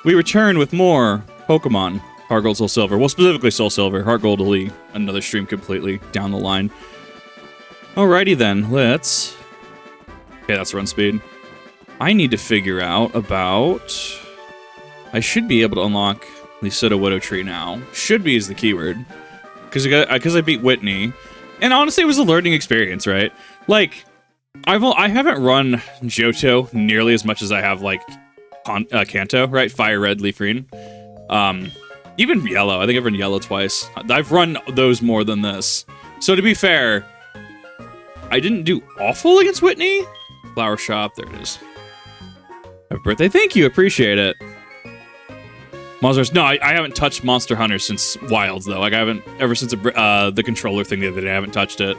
We return with more Pokemon. Heart Gold, Soul Silver. Well, specifically Soul Silver. Heart Gold will be another stream completely down the line. Alrighty then, let's... Okay, that's run speed. I need to figure out about... I should be able to unlock the Soda Widow Tree now. Should be is the keyword. Because I beat Whitney. And honestly, it was a learning experience, right? Like, I haven't run Johto nearly as much as I have, like, Kanto, right? Fire Red, Leaf Green. Even Yellow. I think I've run Yellow twice. I've run those more than this. So to be fair, I didn't do awful against Whitney. Flower Shop, there it is. Happy birthday, thank you, appreciate it. Monsters, no, I haven't touched Monster Hunter since Wilds, though. Like, I haven't, ever since the controller thing the other day, I haven't touched it.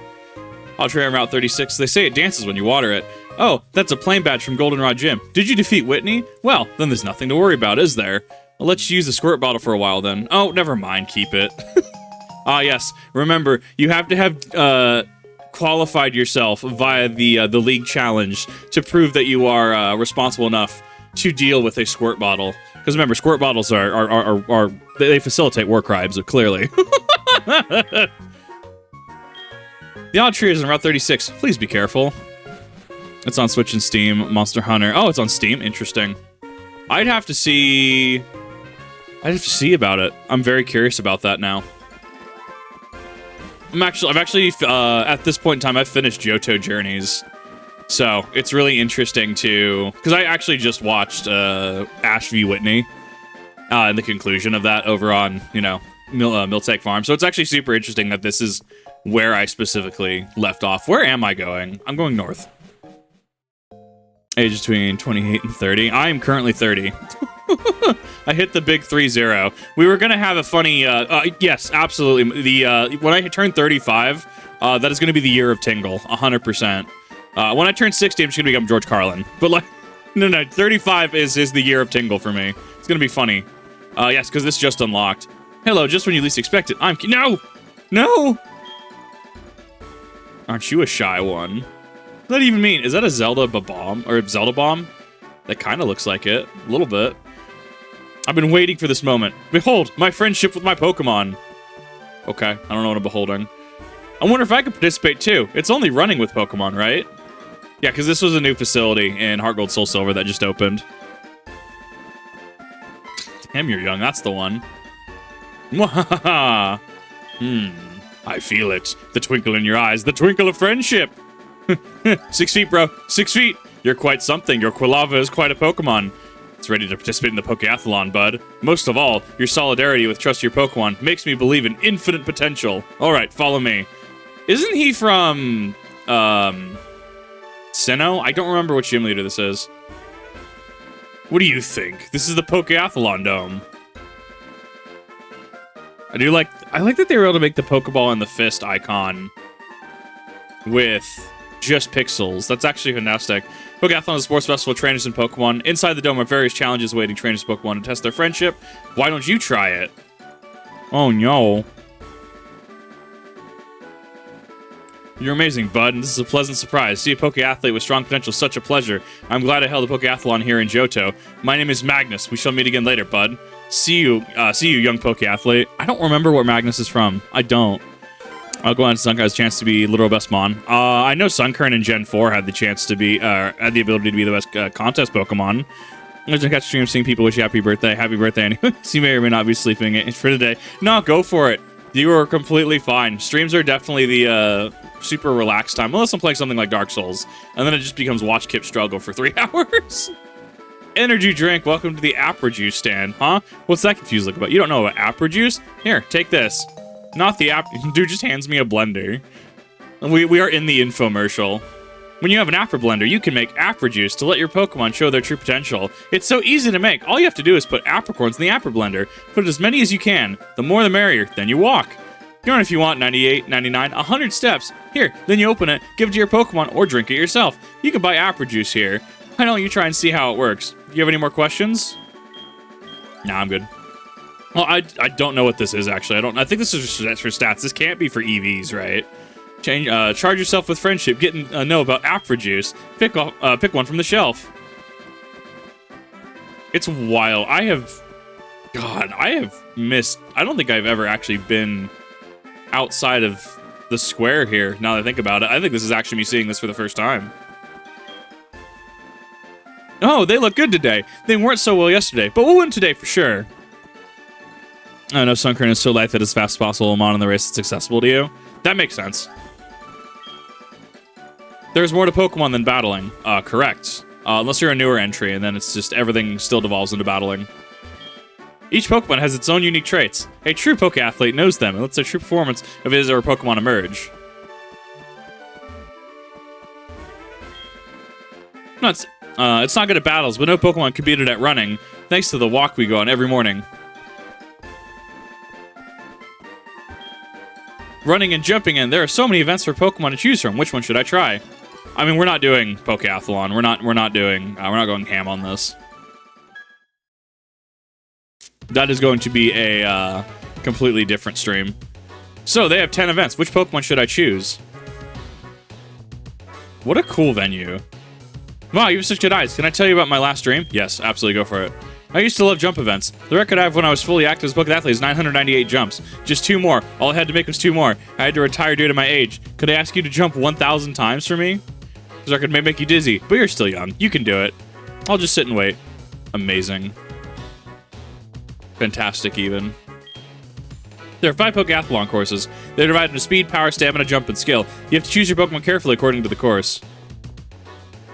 Ultra on Route 36, they say it dances when you water it. Oh, that's a plain badge from Goldenrod Gym. Did you defeat Whitney? Well, then there's nothing to worry about, is there? I'll let you use the squirt bottle for a while then. Oh, never mind, keep it. Ah, yes, remember, you have to have qualified yourself via the league challenge to prove that you are responsible enough to deal with a squirt bottle. Because remember, squirt bottles are they facilitate war crimes, clearly. The odd tree is on Route 36. Please be careful. It's on Switch and Steam. Monster Hunter. Oh, it's on Steam. Interesting. I'd have to see about it. I'm very curious about that now. I've actually at this point in time, I've finished Johto Journeys. So, it's really interesting to... Because I actually just watched Ash v. Whitney and the conclusion of that over on, you know, Miltech Farm. So it's actually super interesting that this is where I specifically left off. Where am I going? I'm going north. Age between 28 and 30. I am currently 30. I hit the big 3-0. We were going to have a funny... yes, absolutely. When I turn 35, that is going to be the year of Tingle. 100%. When I turn 60, I'm just going to become George Carlin. But, like, no, 35 is the year of Tingle for me. It's going to be funny. Yes, because this just unlocked. Hello, just when you least expect it. No! No! Aren't you a shy one? What does that even mean? Is that a Zelda bomb? Or Zelda bomb? That kind of looks like it. A little bit. I've been waiting for this moment. Behold, my friendship with my Pokemon. Okay, I don't know what I'm beholding. I wonder if I could participate too. It's only running with Pokemon, right? Yeah, because this was a new facility in Heart Gold Soul Silver that just opened. Damn, you're young. That's the one. Mwahaha. I feel it. The twinkle in your eyes. The twinkle of friendship. 6 feet, bro. 6 feet. You're quite something. Your Quilava is quite a Pokemon. It's ready to participate in the Pokeathlon, bud. Most of all, your solidarity with Trust Your Pokemon makes me believe in infinite potential. All right, follow me. Isn't he from, Sinnoh? I don't remember which gym leader this is. What do you think? This is the Pokeathlon Dome. I like that they were able to make the Pokeball and the fist icon with just pixels. That's actually fantastic. Pokeathlon is a sports festival of trainers and Pokemon. Inside the dome are various challenges awaiting trainers and Pokemon to test their friendship. Why don't you try it? Oh no. You're amazing, bud, and this is a pleasant surprise. See a Pokeathlete with strong potential, such a pleasure. I'm glad I held a Pokeathlon here in Johto. My name is Magnus. We shall meet again later, bud. See you, young Pokeathlete. I don't remember where Magnus is from. I don't. I'll go on to Sunkar's chance to be literal best Mon. I know Sunkern in Gen 4 had the chance to be, had the ability to be the best contest Pokemon. I'm going to catch a stream seeing people wish you happy birthday. Happy birthday anyway. You may or may not be sleeping for today. No, go for it. You are completely fine. Streams are definitely the super relaxed time, unless I'm playing something like Dark Souls, and then it just becomes watch Kip struggle for 3 hours. Energy drink. Welcome to the Apra Juice stand, huh? What's that confused look about? You don't know about Apra Juice? Here, take this. Not the app. Dude just hands me a blender. We are in the infomercial. When you have an Apra blender, you can make Apra Juice to let your Pokemon show their true potential. It's so easy to make. All you have to do is put apricorns in the Apra blender. Put as many as you can. The more the merrier. Then you walk. You run if you want 98, 99, 100 steps. Here, then you open it, give it to your Pokemon, or drink it yourself. You can buy Apra Juice here. Why don't you try and see how it works? Do you have any more questions? Nah, I'm good. Well, I don't know what this is, actually. I think this is for stats. This can't be for EVs, right? Charge yourself with friendship. Know about Apra Juice. Pick one from the shelf. It's wild. I have missed... I don't think I've ever actually been outside of the square here, now that I think about it. I think this is actually me seeing this for the first time. Oh, they look good today. They weren't so well yesterday, but we'll win today for sure. I know Sunkern is so light that as fast as possible I'm on in the race that's accessible to you. That makes sense. There's more to Pokemon than battling. Correct. Unless you're a newer entry, and then it's just everything still devolves into battling. Each Pokemon has its own unique traits. A true Pokeathlete knows them and lets their true performance of his or her Pokemon emerge. No, it's not good at battles, but no Pokemon can beat it at running, thanks to the walk we go on every morning. Running and jumping in, there are so many events for Pokemon to choose from. Which one should I try? I mean, we're not doing Pokeathlon. We're not going ham on this. That is going to be a completely different stream. So, they have 10 events. Which Pokemon should I choose? What a cool venue. Wow, you have such good eyes. Can I tell you about my last stream? Yes, absolutely, go for it. I used to love jump events. The record I have when I was fully active as a Pokeathlete is 998 jumps. Just 2 more. All I had to make was 2 more. I had to retire due to my age. Could I ask you to jump 1,000 times for me? Because I could make you dizzy, but you're still young. You can do it. I'll just sit and wait. Amazing. Fantastic, even. There are 5 Pokeathlon courses. They're divided into speed, power, stamina, jump, and skill. You have to choose your Pokemon carefully according to the course.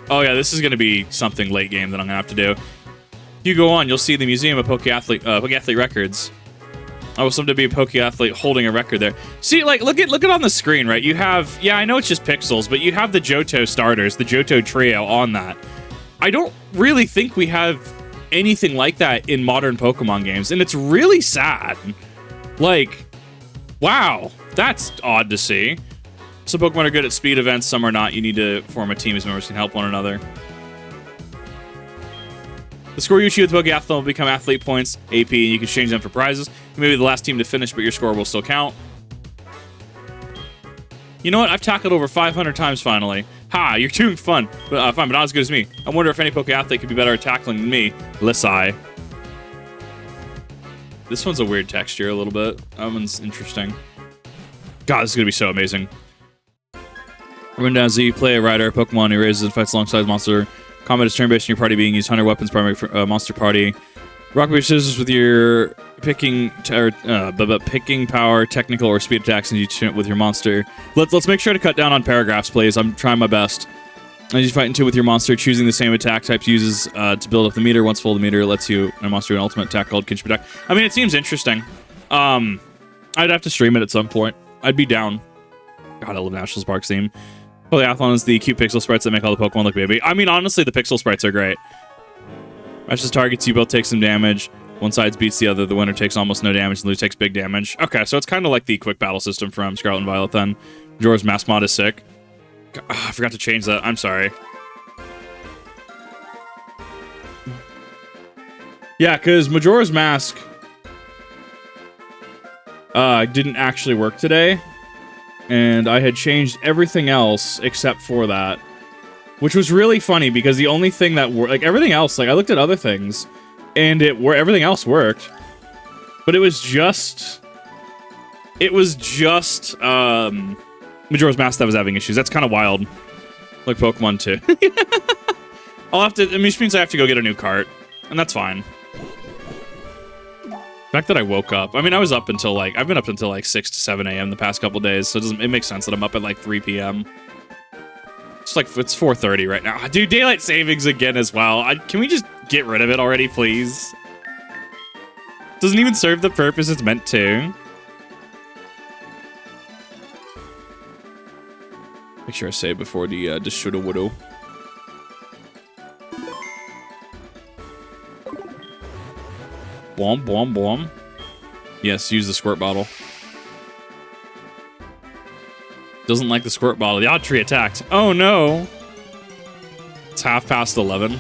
Oh yeah, this is going to be something late game that I'm going to have to do. If you go on, you'll see the Museum of Pokeathlete records. I will someday be a Pokeathlete holding a record there. See, like, look at on the screen, right? You have, yeah, I know it's just pixels, but you have the Johto starters, the Johto trio on that. I don't really think we have anything like that in modern Pokemon games, and it's really sad. Like, wow, that's odd to see. Some Pokemon are good at speed events, some are not. You need to form a team as members can help one another. The score you achieve with Pokeathlon will become athlete points, AP, and you can exchange them for prizes. You may be the last team to finish, but your score will still count. You know what? I've tackled over 500 times finally. Ha! You're doing fun, but fine, but not as good as me. I wonder if any Pokeathlete could be better at tackling than me. Lissai. This one's a weird texture a little bit. That one's interesting. God, this is gonna be so amazing. Run down Z, play a rider, Pokemon who raises and fights alongside the monster. Combat is turn-based in your party being used 100 weapons, primary monster party. Rock, paper, scissors with your picking power, technical, or speed attacks with your monster. Let's make sure to cut down on paragraphs, please. I'm trying my best. As you fight into with your monster, choosing the same attack types uses to build up the meter. Once full, the meter lets you and monster do an ultimate attack called Kinship Attack. I mean, it seems interesting. I'd have to stream it at some point. I'd be down. God, I love National Parks theme. Pokeathlon is the cute pixel sprites that make all the Pokemon look baby. I mean, honestly, the pixel sprites are great. Matches targets, you both take some damage. One side beats the other. The winner takes almost no damage, and the loser takes big damage. Okay, so it's kind of like the quick battle system from Scarlet and Violet then. Majora's Mask mod is sick. I forgot to change that. I'm sorry. Yeah, because Majora's Mask didn't actually work today. And I had changed everything else except for that. Which was really funny because the only thing that worked, like everything else, like I looked at other things and everything else worked. But it was just Majora's Mask that was having issues. That's kind of wild. Like Pokemon 2. I'll have to, I mean, which means I have to go get a new cart. And that's fine. The fact that I woke up, I mean, I was up until like, I've been up until like 6 to 7 a.m. the past couple days, so it makes sense that I'm up at like 3 p.m. It's like, it's 4:30 right now. Dude, daylight savings again as well. Can we just get rid of it already, please? Doesn't even serve the purpose it's meant to. Make sure I save before the shoulda woulda. Blom, blom, blom. Yes, use the squirt bottle. Doesn't like the squirt bottle. The odd tree attacked. Oh no! It's 11:30.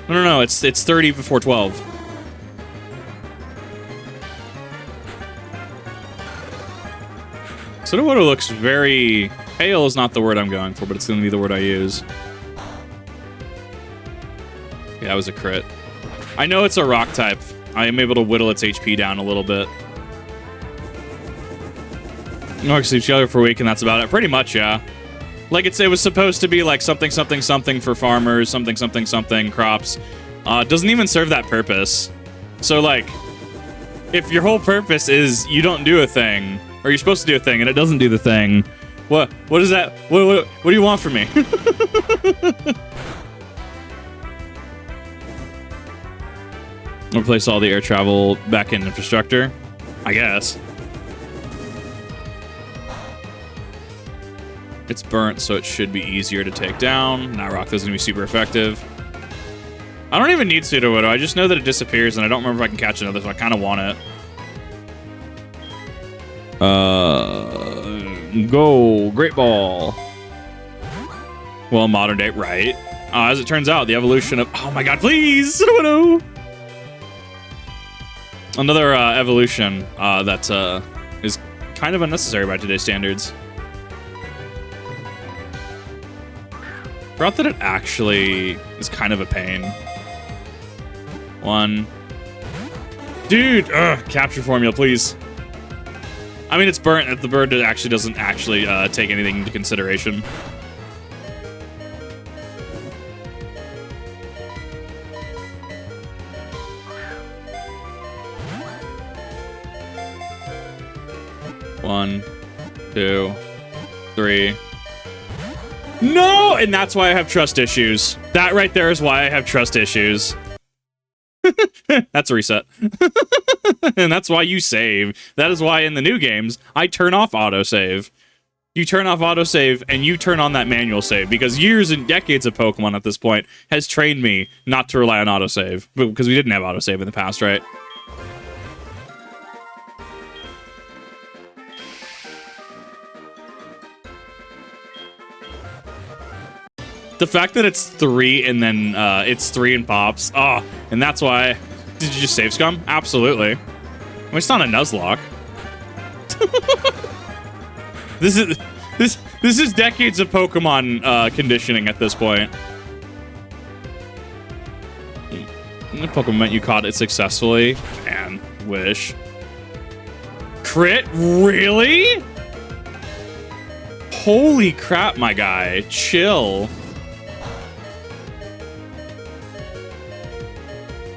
No, it's 30 before 12. Sudowoodo looks very... Pale is not the word I'm going for, but it's going to be the word I use. Yeah, that was a crit. I know it's a rock type. I am able to whittle its HP down a little bit. Nork sleeps together for a week, and that's about it. Pretty much, yeah. Like it was supposed to be like something, something, something for farmers, something, something, something, crops. Doesn't even serve that purpose. So, like, if your whole purpose is you don't do a thing, or you're supposed to do a thing, and it doesn't do the thing, what is that? What do you want from me? Replace all the air travel back in infrastructure, I guess. It's burnt, so it should be easier to take down. Now rock is gonna be super effective. I don't even need Pseudo Widow. I just know that it disappears, and I don't remember if I can catch another, so I kind of want it. Go. Great Ball. Well, modern day, right? As it turns out, the evolution of... Oh my god, please! Pseudo Widow! Another evolution that is kind of unnecessary by today's standards. Forgot that it actually is kind of a pain. One. Dude! Capture formula, please. I mean, it's burnt. The bird actually doesn't actually take anything into consideration. One, two, three. No! And that's why I have trust issues. That right there is why I have trust issues. That's a reset. And that's why you save. That is why in the new games, I turn off autosave. You turn off autosave and you turn on that manual save, because years and decades of Pokemon at this point has trained me not to rely on autosave. Because we didn't have autosave in the past, right? The fact that it's 3 and then it's 3 and pops. Oh, and that's why. Did you just save scum? Absolutely. I mean, it's not a Nuzlocke. This is decades of Pokemon conditioning at this point. The Pokemon meant you caught it successfully. Man, wish. Crit? Really? Holy crap, my guy. Chill.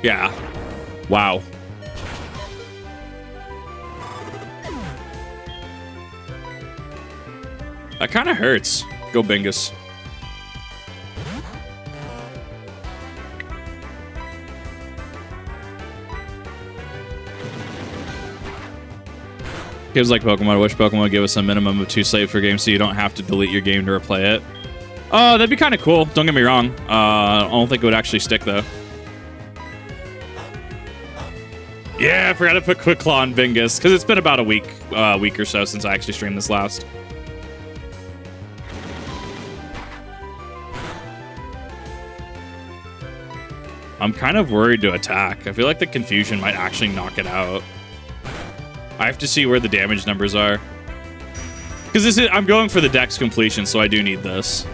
Yeah. Wow. That kind of hurts. Go Bingus. Gives like Pokemon. I wish Pokemon would give us a minimum of 2 save per game so you don't have to delete your game to replay it. Oh, that'd be kind of cool. Don't get me wrong. I don't think it would actually stick though. Yeah, I forgot to put Quick Claw on Bingus, because it's been about a week or so since I actually streamed this last. I'm kind of worried to attack. I feel like the confusion might actually knock it out. I have to see where the damage numbers are. Because I'm going for the dex completion, so I do need this.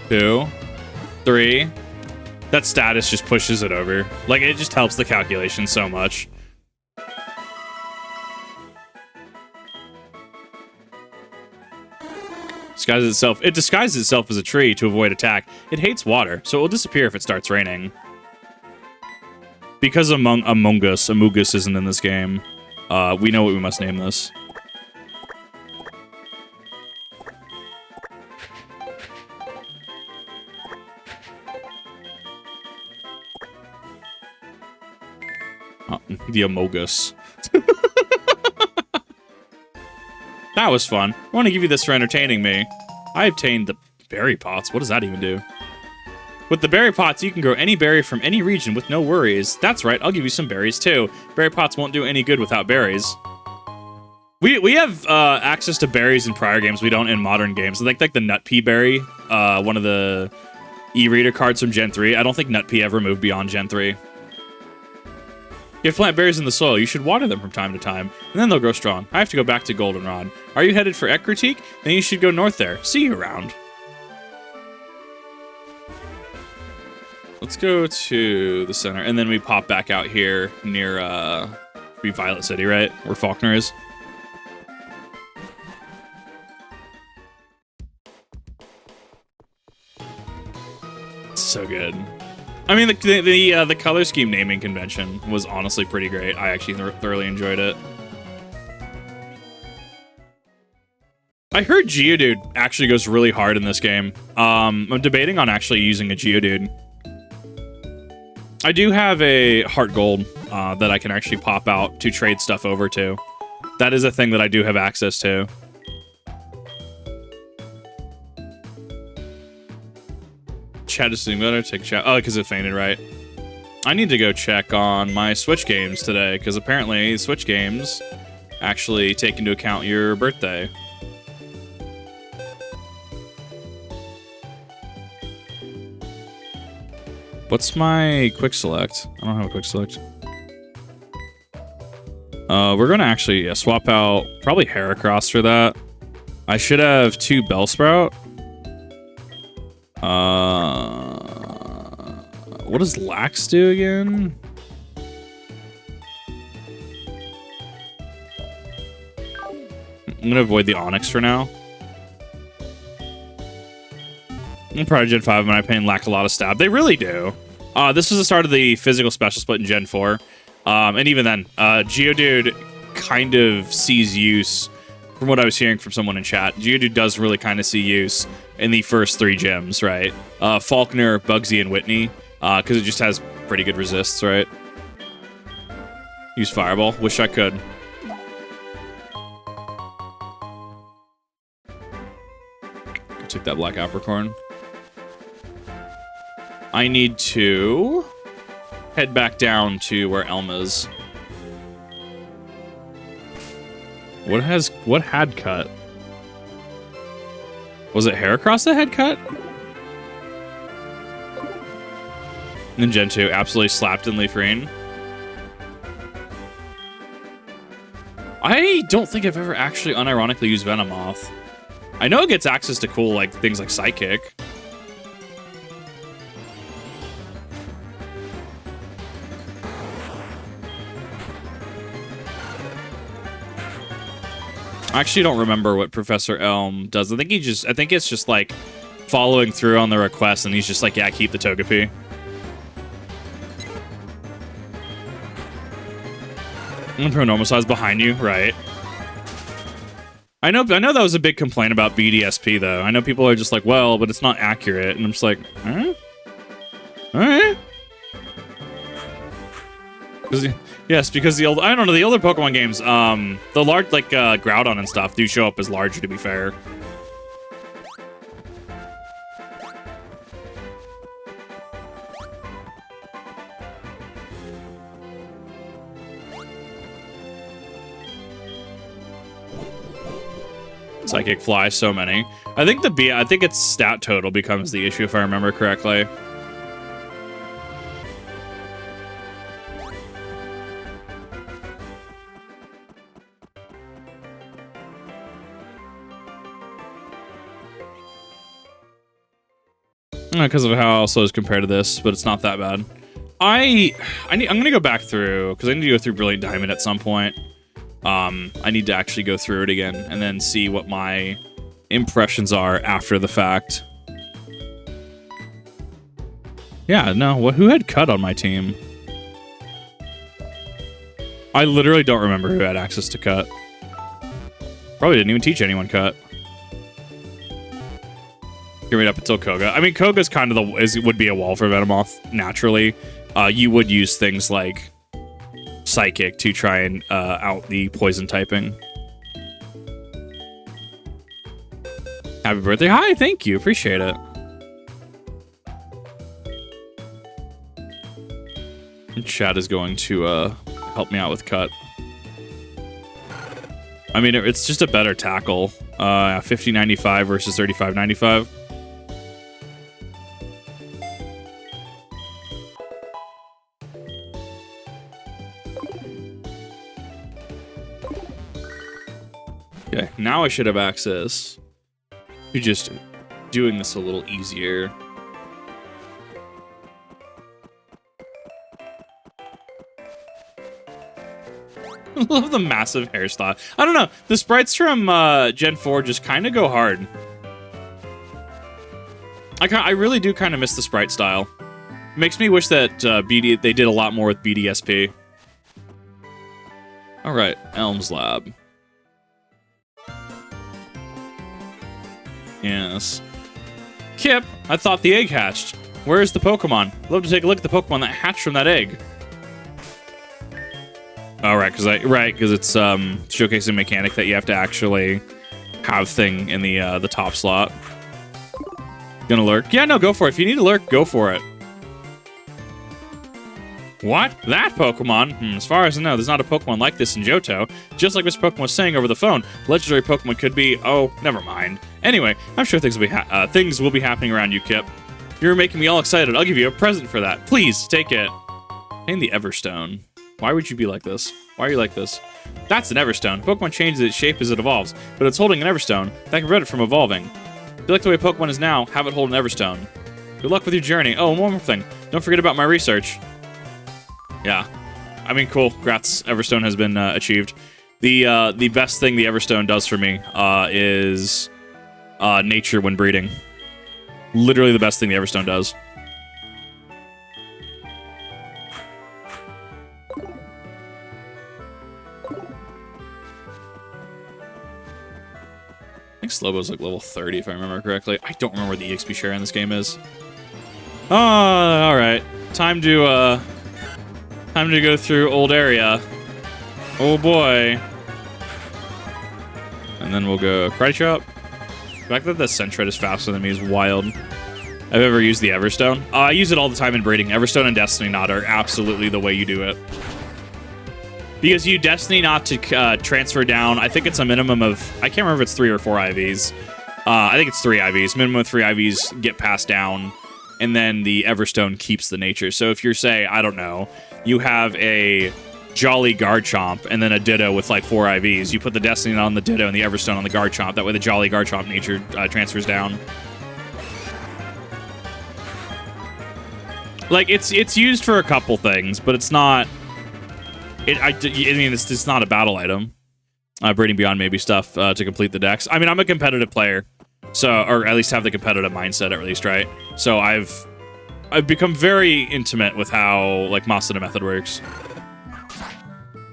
Two, three. That status just pushes it over. Like, it just helps the calculation so much. It disguises itself as a tree to avoid attack. It hates water, so it will disappear if it starts raining. Because Amogus isn't in this game, we know what we must name this. The Amogus. That was fun. I want to give you this for entertaining me. I obtained the berry pots. What does that even do? With the berry pots, you can grow any berry from any region with no worries. That's right, I'll give you some berries too. Berry pots won't do any good without berries. We have access to berries in prior games. We don't in modern games. Like the Nut Pea berry, one of the e-reader cards from Gen 3. I don't think Nut Pea ever moved beyond Gen 3. You have plant berries in the soil. You should water them from time to time, and then they'll grow strong. I have to go back to Goldenrod. Are you headed for Ecruteak? Then you should go north there. See you around. Let's go to the center, and then we pop back out here near Violet City, right? Where Faulkner is. So good. I mean, the color scheme naming convention was honestly pretty great. I actually thoroughly enjoyed it. I heard Geodude actually goes really hard in this game. I'm debating on actually using a Geodude. I do have a Heart Gold that I can actually pop out to trade stuff over to. That is a thing that I do have access to. Chat is doing better. Take a chat. Oh, because it fainted, right? I need to go check on my Switch games today, because apparently Switch games actually take into account your birthday. What's my quick select? I don't have a quick select. We're gonna actually swap out probably Heracross for that. I should have 2 Bellsprout. What does Lax do again? I'm gonna avoid the Onyx for now. And probably Gen 5, in my opinion, lack a lot of stab. They really do. This was the start of the physical special split in Gen 4. And even then, Geodude kind of sees use, from what I was hearing from someone in chat. Geodude does really kind of see use in the first 3 gyms, right? Faulkner, Bugsy, and Whitney, because it just has pretty good resists, right? Use Fireball. Wish I could. Take that Black Apricorn. I need to head back down to where Elm is. What had cut? Was it Heracross that had cut? And then Gen 2 absolutely slapped in Leaf Rain. I don't think I've ever actually unironically used Venomoth. I know it gets access to cool things like Psychic. I actually don't remember what Professor Elm does. I think it's just like following through on the request, and he's just like, yeah, keep the Togepi. I'm gonna throw normal size behind you, right? I know that was a big complaint about BDSP though. I know people are just like, well, but it's not accurate, and I'm just like, huh? Alright. Yes, because the older Pokemon games, the large, Groudon and stuff do show up as larger, to be fair. Psychic Fly, so many. I think its stat total becomes the issue, if I remember correctly. Because of how slow is compared to this, but it's not that bad. I'm gonna go back through, because I need to go through Brilliant Diamond at some point. I need to actually go through it again and then see what my impressions are after the fact. Yeah, no, who had cut on my team? I literally don't remember who had access to cut. Probably didn't even teach anyone cut. Get right up until Koga. I mean, Koga's kind of would be a wall for Venomoth, naturally. You would use things like Psychic to try and out the poison typing. Happy birthday. Hi, thank you. Appreciate it. And Chad is going to help me out with cut. I mean, it's just a better tackle. 50.95 versus 35.95. Okay, now I should have access to just doing this a little easier. I love the massive hairstyle. I don't know. The sprites from Gen 4 just kind of go hard. I really do kind of miss the sprite style. It makes me wish that they did a lot more with BDSP. All right, Elms Lab. Yes. Kip, I thought the egg hatched. Where is the Pokemon? I'd love to take a look at the Pokemon that hatched from that egg. Oh, right, because it's showcasing a mechanic that you have to actually have thing in the top slot. Gonna lurk? Yeah, no, go for it. If you need to lurk, go for it. What? That Pokemon? As far as I know, there's not a Pokemon like this in Johto. Just like Mr. Pokemon was saying over the phone, legendary Pokemon could be... Oh, never mind. Anyway, I'm sure things will be happening around you, Kip. You're making me all excited. I'll give you a present for that. Please, take it. And the Everstone. Why would you be like this? Why are you like this? That's an Everstone. Pokemon changes its shape as it evolves, but it's holding an Everstone that can prevent it from evolving. If you like the way Pokemon is now, have it hold an Everstone. Good luck with your journey. Oh, one more thing. Don't forget about my research. Yeah. I mean, cool. Congrats. Everstone has been achieved. The best thing the Everstone does for me is nature when breeding. Literally the best thing the Everstone does. I think Slowbo's like level 30 if I remember correctly. I don't remember what the EXP share in this game is. Oh, all right. Time to go through old area. Oh boy. And then we'll go Karate Chop. The fact that the Sentret is faster than me is wild. I've ever used the Everstone. I use it all the time in breeding. Everstone and Destiny Knot are absolutely the way you do it. Because you Destiny Knot to transfer down, I think it's a minimum of, I can't remember if it's 3 or 4 IVs. I think it's 3 IVs. Minimum of 3 IVs get passed down, and then the Everstone keeps the nature. So if you're, say, I don't know, you have a Jolly Garchomp and then a Ditto with like 4 IVs, you put the Destiny Knot on the Ditto and the Everstone on the Garchomp. That way the Jolly Garchomp nature transfers down. Like, it's used for a couple things, but it's not... I mean, it's not a battle item. Breeding Beyond maybe stuff to complete the decks. I mean, I'm a competitive player, so, or at least have the competitive mindset at least, right? So I've become very intimate with how like Masada method works.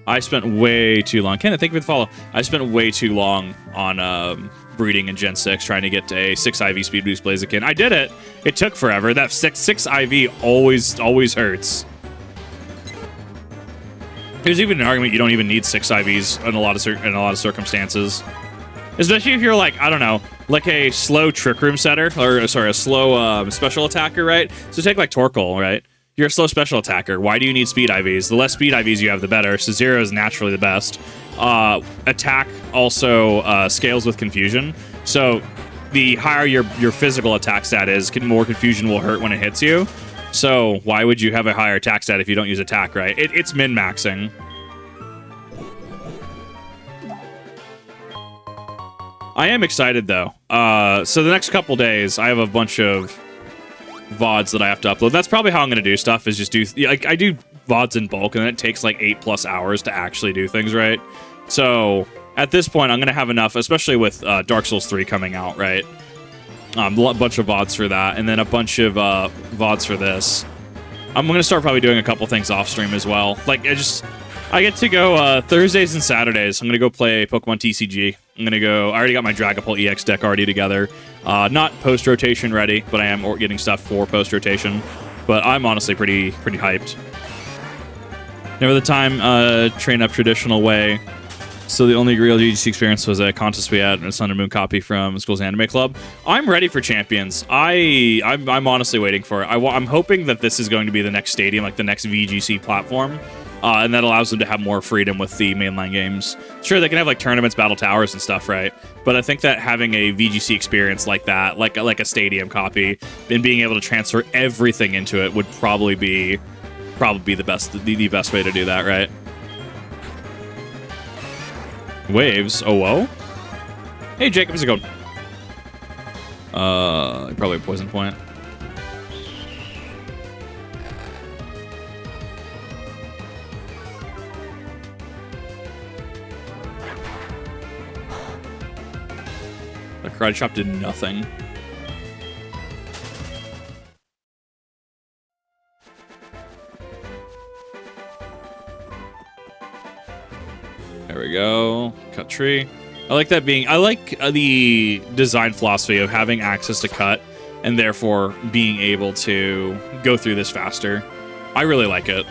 I spent way too long. Kenneth, thank you for the follow. I spent way too long on breeding in Gen 6 trying to get a 6 IV speed boost Blaziken. I did it. It took forever. That 6 IV always hurts. There's even an argument you don't even need 6 IVs in a lot of circumstances. Especially if you're like, I don't know, like a slow Trick Room setter, or sorry, a slow special attacker, right? So take like Torkoal, right? You're a slow special attacker. Why do you need speed IVs? The less speed IVs you have, the better. So 0 is naturally the best. Attack also scales with confusion. So the higher your physical attack stat is, more confusion will hurt when it hits you. So why would you have a higher attack stat if you don't use attack, right? It's min-maxing. I am excited, though. So the next couple days, I have a bunch of VODs that I have to upload. That's probably how I'm going to do stuff, is just do... Like, I do VODs in bulk, and then it takes like 8+ hours to actually do things, right? So at this point, I'm going to have enough, especially with Dark Souls 3 coming out, right? A bunch of VODs for that, and then a bunch of VODs for this. I'm going to start probably doing a couple things off stream as well. Like, I get to go Thursdays and Saturdays. I'm going to go play Pokemon TCG. I'm going to go... I already got my Dragapult EX deck already together. Not post-rotation ready, but I am getting stuff for post-rotation. But I'm honestly pretty hyped. Never the time train up traditional way. So the only real GGC experience was a contest we had, a Sun and Moon copy from School's Anime Club. I'm ready for Champions. I'm honestly waiting for it. I'm hoping that this is going to be the next stadium, like the next VGC platform, and that allows them to have more freedom with the mainline games. Sure, they can have like tournaments, battle towers, and stuff, right? But I think that having a VGC experience like that, like a stadium copy, and being able to transfer everything into it would probably be the best way to do that, right? Waves. Oh, whoa. Hey, Jacob, how's it going? Probably a poison point. The karate chop did nothing. There we go. Cut tree. I like that being... I like the design philosophy of having access to cut and therefore being able to go through this faster. I really like it.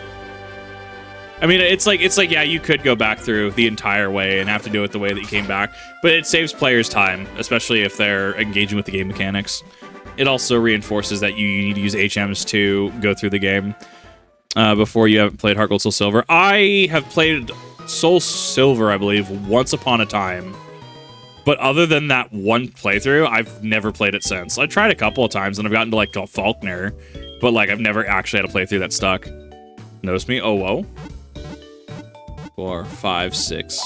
I mean, it's like, yeah, you could go back through the entire way and have to do it the way that you came back, but it saves players time, especially if they're engaging with the game mechanics. It also reinforces that you need to use HMs to go through the game before you haven't played Heart Gold Soul Silver. I have played Soul Silver, I believe, once upon a time. But other than that one playthrough, I've never played it since. I tried a couple of times and I've gotten to like Faulkner, but like I've never actually had a playthrough that stuck. Notice me? Oh, whoa. 4, 5, 6.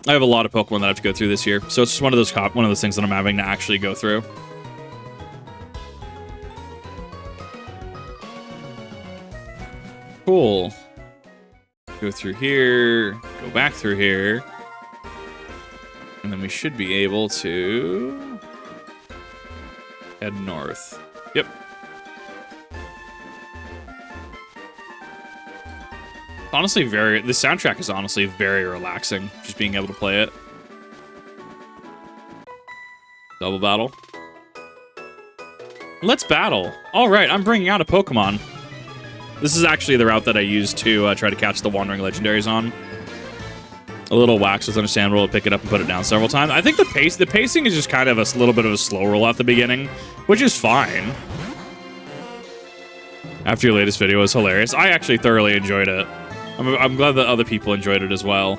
I have a lot of Pokemon that I have to go through this year, so it's just one of those things that I'm having to actually go through. Cool. Go through here, go back through here, and then we should be able to head north. Yep. Honestly, the soundtrack is honestly very relaxing, just being able to play it. Double battle. Let's battle. All right, I'm bringing out a Pokemon. This is actually the route that I use to try to catch the Wandering Legendaries on. A little wax was understandable to pick it up and put it down several times. I think the pacing is just kind of a little bit of a slow roll at the beginning, which is fine. After your latest video was hilarious. I actually thoroughly enjoyed it. I'm glad that other people enjoyed it as well.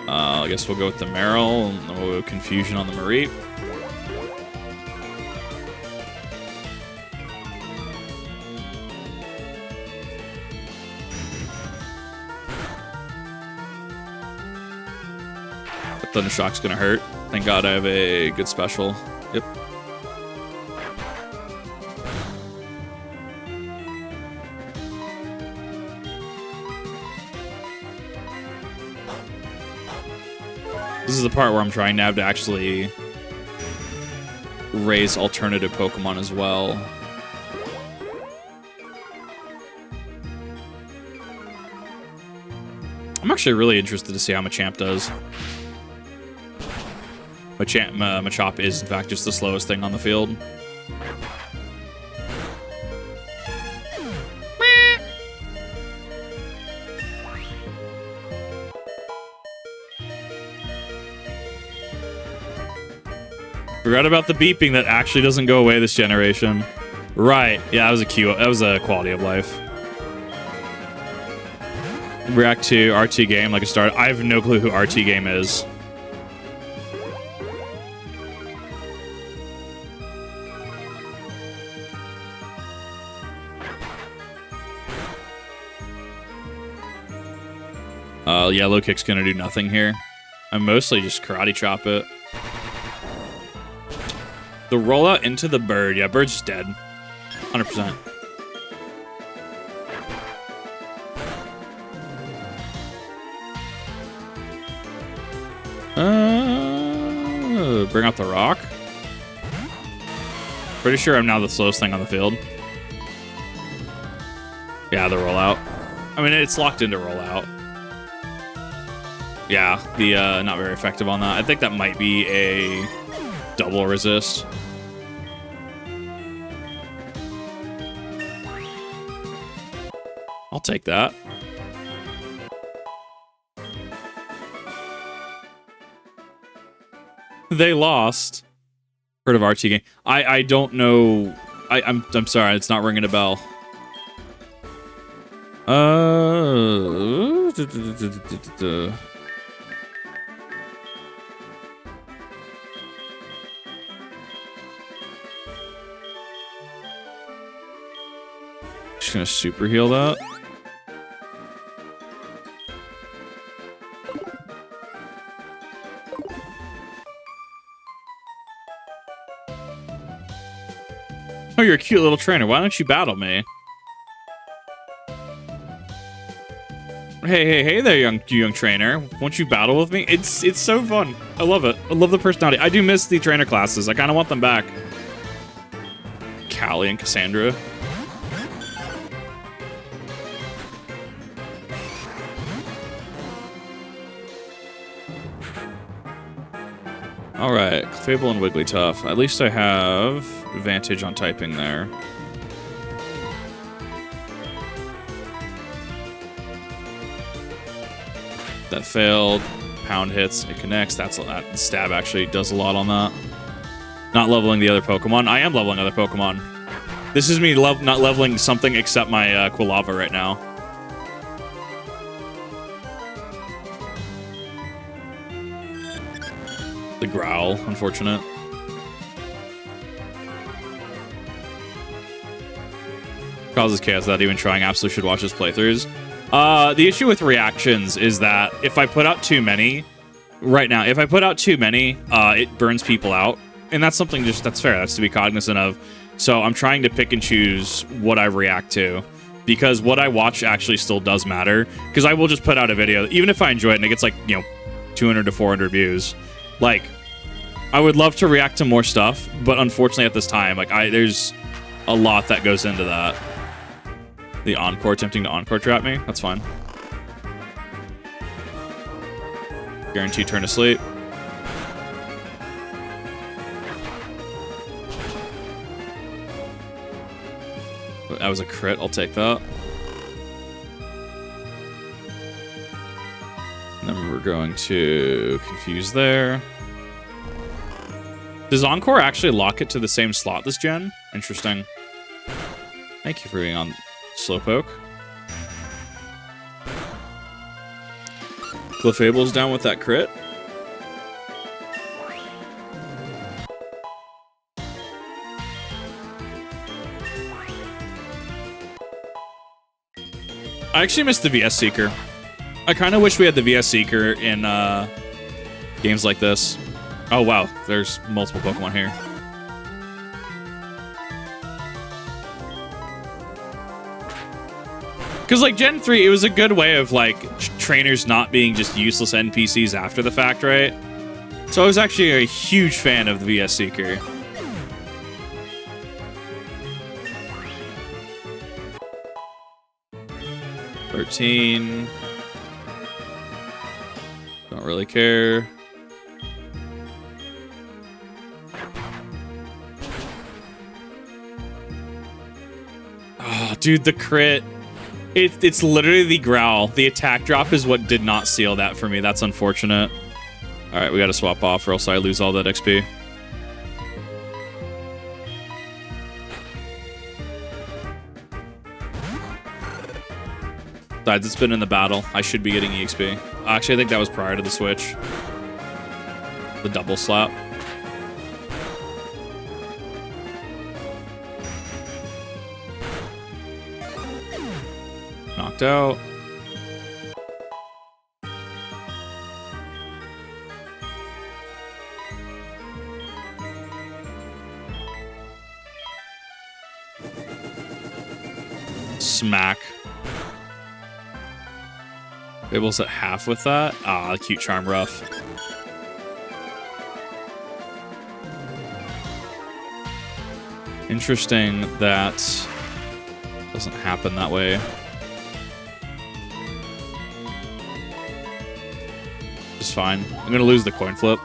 I guess we'll go with the Meryl, and then we'll go Confusion on the Mareep. Thundershock's gonna hurt. Thank God I have a good special. Yep. This is the part where I'm trying now to actually raise alternative Pokemon as well. I'm actually really interested to see how Machamp does. Machop is, in fact, just the slowest thing on the field. Forgot about the beeping that actually doesn't go away this generation. Right. Yeah, that was a quality of life. React to RT Game like a start. I have no clue who RT Game is. Yellow Kick's gonna do nothing here. I mostly just karate chop it. The rollout into the bird. Yeah, bird's dead. 100%. Bring out the rock. Pretty sure I'm now the slowest thing on the field. Yeah, the rollout. I mean, it's locked into rollout. Yeah, the not very effective on that. I think that might be a double resist. I'll take that. They lost. Heard of RT Game? I don't know. I'm sorry, it's not ringing a bell. Just gonna super heal that. Oh, you're a cute little trainer. Why don't you battle me? Hey there, young trainer. Won't you battle with me? It's so fun. I love it. I love the personality. I do miss the trainer classes. I kind of want them back. Callie and Cassandra. All right, Clefable and Wigglytuff. At least I have advantage on typing there. That failed. Pound hits. It connects. That stab actually does a lot on that. Not leveling the other Pokemon. I am leveling other Pokemon. This is me not leveling something except my Quilava right now. The Growl, unfortunate. Causes chaos without even trying. Absolutely should watch his playthroughs. The issue with reactions is that if I put out too many, right now, if I put out too many, it burns people out. And that's something that's fair. That's to be cognizant of. So I'm trying to pick and choose what I react to. Because what I watch actually still does matter. Because I will just put out a video, even if I enjoy it and it gets like, 200 to 400 views. Like, I would love to react to more stuff, but unfortunately at this time, like, there's a lot that goes into that. The Encore attempting to Encore trap me. That's fine. Guaranteed turn to sleep. That was a crit. I'll take that. And then we're going to confuse there. Does Encore actually lock it to the same slot this gen? Interesting. Thank you for being on Slowpoke. Clefable's down with that crit. I actually missed the VS Seeker. I kind of wish we had the VS Seeker in games like this. Oh, wow. There's multiple Pokemon here. Because, like, Gen 3, it was a good way of, like, trainers not being just useless NPCs after the fact, right? So I was actually a huge fan of the VS Seeker. $13. Don't really care. Oh, dude, the crit. It's literally the Growl. The attack drop is what did not seal that for me. That's unfortunate. All right, we got to swap off or else I lose all that XP. Besides, it's been in the battle. I should be getting EXP. Actually, I think that was prior to the switch. The double slap. Knocked out. Smack. Able's at half with that. Ah, cute charm rough. Interesting that doesn't happen that way. It's fine. I'm gonna lose the coin flip.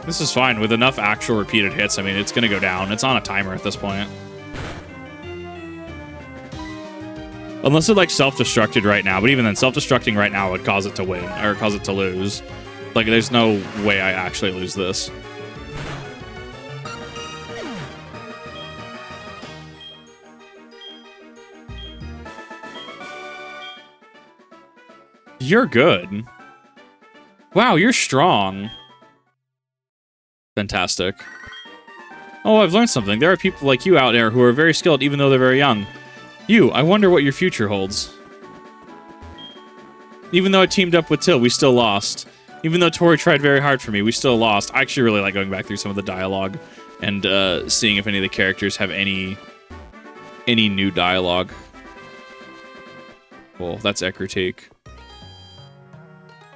This is fine with enough actual repeated hits. I mean, it's gonna go down. It's on a timer at this point. Unless it like self-destructed right now, but even then, self-destructing right now would cause it to win or cause it to lose. Like, there's no way I actually lose this. You're good. Wow, you're strong. Fantastic. Oh, I've learned something. There are people like you out there who are very skilled even though they're very young. I wonder what your future holds. Even though I teamed up with Till, we still lost. Even though Tori tried very hard for me, we still lost. I actually really like going back through some of the dialogue and seeing if any of the characters have any new dialogue. Cool, that's Ecruteak.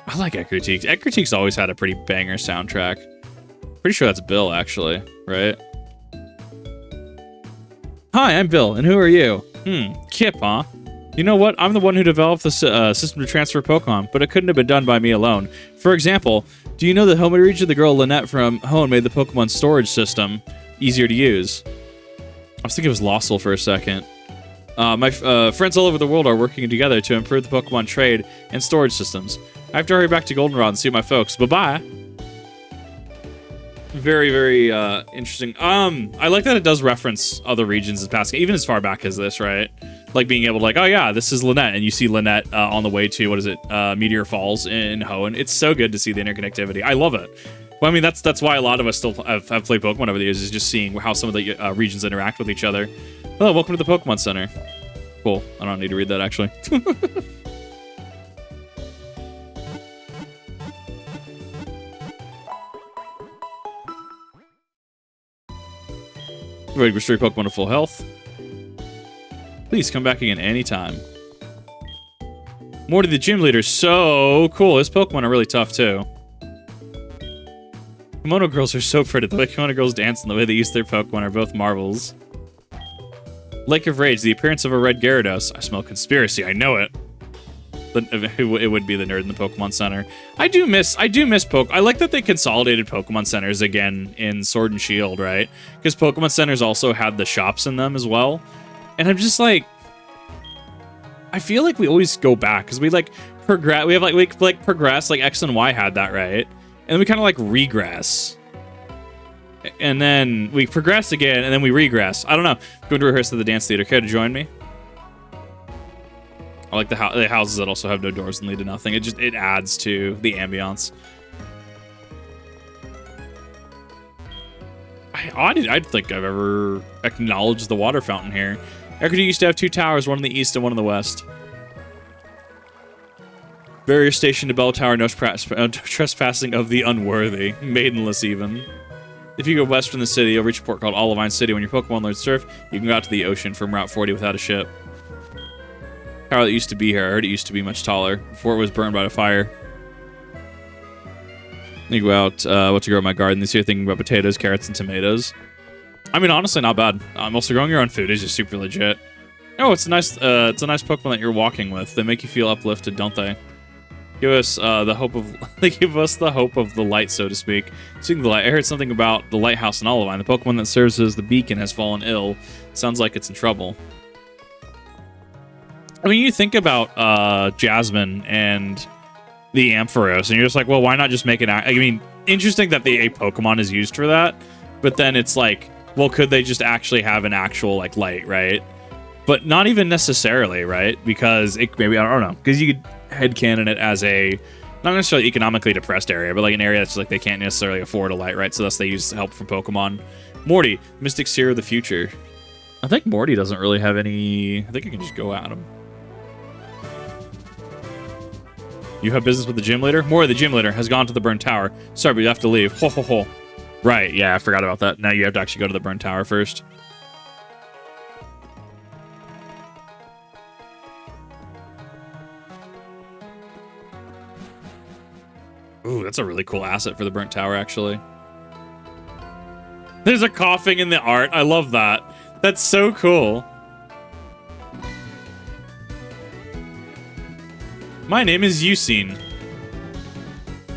I like Ecruteak. Ecruteak's always had a pretty banger soundtrack. Pretty sure that's Bill, actually, right? Hi, I'm Bill, and who are you? Kip, huh? You know what? I'm the one who developed the system to transfer Pokemon, but it couldn't have been done by me alone. For example, do you know that Home region the girl Lynette from Hone made the Pokemon storage system easier to use? I was thinking it was Losel for a second. My friends all over the world are working together to improve the Pokemon trade and storage systems. I have to hurry back to Goldenrod and see my folks. Bye-bye. Very, very interesting. I like that it does reference other regions as past, even as far back as this, right? Like being able to like, oh yeah, this is Lynette, and you see Lynette on the way to, what is it, Meteor Falls in Hoenn. It's so good to see the interconnectivity. I love it. Well, I mean, that's why a lot of us still have played Pokemon over the years, is just seeing how some of the regions interact with each other. Hello, welcome to the Pokemon Center. Cool. I don't need to read that, actually. Ready to restore your Pokemon to full health? Please come back again anytime. Morty the gym leader, so cool. His Pokemon are really tough too. Kimono girls are so pretty. The way Kimono girls dance and the way they use their Pokemon are both marvels. Lake of Rage, the appearance of a red Gyarados. I smell conspiracy, I know it. It would be the nerd in the Pokemon Center. I do miss I like that they consolidated Pokemon Centers again in Sword and Shield, right? Because Pokemon Centers also had the shops in them as well. And I'm just like, I feel like we always go back because we like progress. We have we progress, like X and Y had that, right? And then we kind of like regress. And then we progress again, and then we regress. I don't know. Going to rehearse at the dance theater. Care to join me? I like the houses that also have no doors and lead to nothing. It adds to the ambiance. I don't think I've ever acknowledged the water fountain here. Ecruteak used to have two towers, one in the east and one in the west. Barrier station to Bell Tower, no trespassing of the unworthy. Maidenless even. If you go west from the city, you'll reach a port called Olivine City. When your Pokemon learn surf, you can go out to the ocean from Route 40 without a ship. Tower that used to be here. I heard it used to be much taller before it was burned by the fire. You go out, what to grow in my garden this year, thinking about potatoes, carrots, and tomatoes. I mean, honestly, not bad. Also, growing your own food is just super legit. Oh, it's a nice Pokemon that you're walking with. They make you feel uplifted, don't they? Give us the hope of they give us the hope of the light, so to speak. Speaking of the light, I heard something about the lighthouse in Olivine. The Pokemon that serves as the beacon has fallen ill. Sounds like it's in trouble. I mean, you think about Jasmine and the Ampharos, and you're just like, well, why not just make it? I mean, interesting that a Pokemon is used for that, but then it's like, well, could they just actually have an actual like light, right? But not even necessarily, right? Because it maybe, I don't know, because you could headcanon it as a not necessarily economically depressed area, but like an area that's like they can't necessarily afford a light, right? So thus they use help from Pokemon. Morty, Mystic Seer of the Future. I think Morty doesn't really have any. I think you can just go at him. You have business with the gym leader? Morty, the gym leader, has gone to the burnt tower. Sorry, but you have to leave. Ho, ho, ho. Right, yeah, I forgot about that. Now you have to actually go to the burnt tower first. Ooh, that's a really cool asset for the burnt tower, actually. There's a coughing in the art. I love that. That's so cool. My name is Eusine.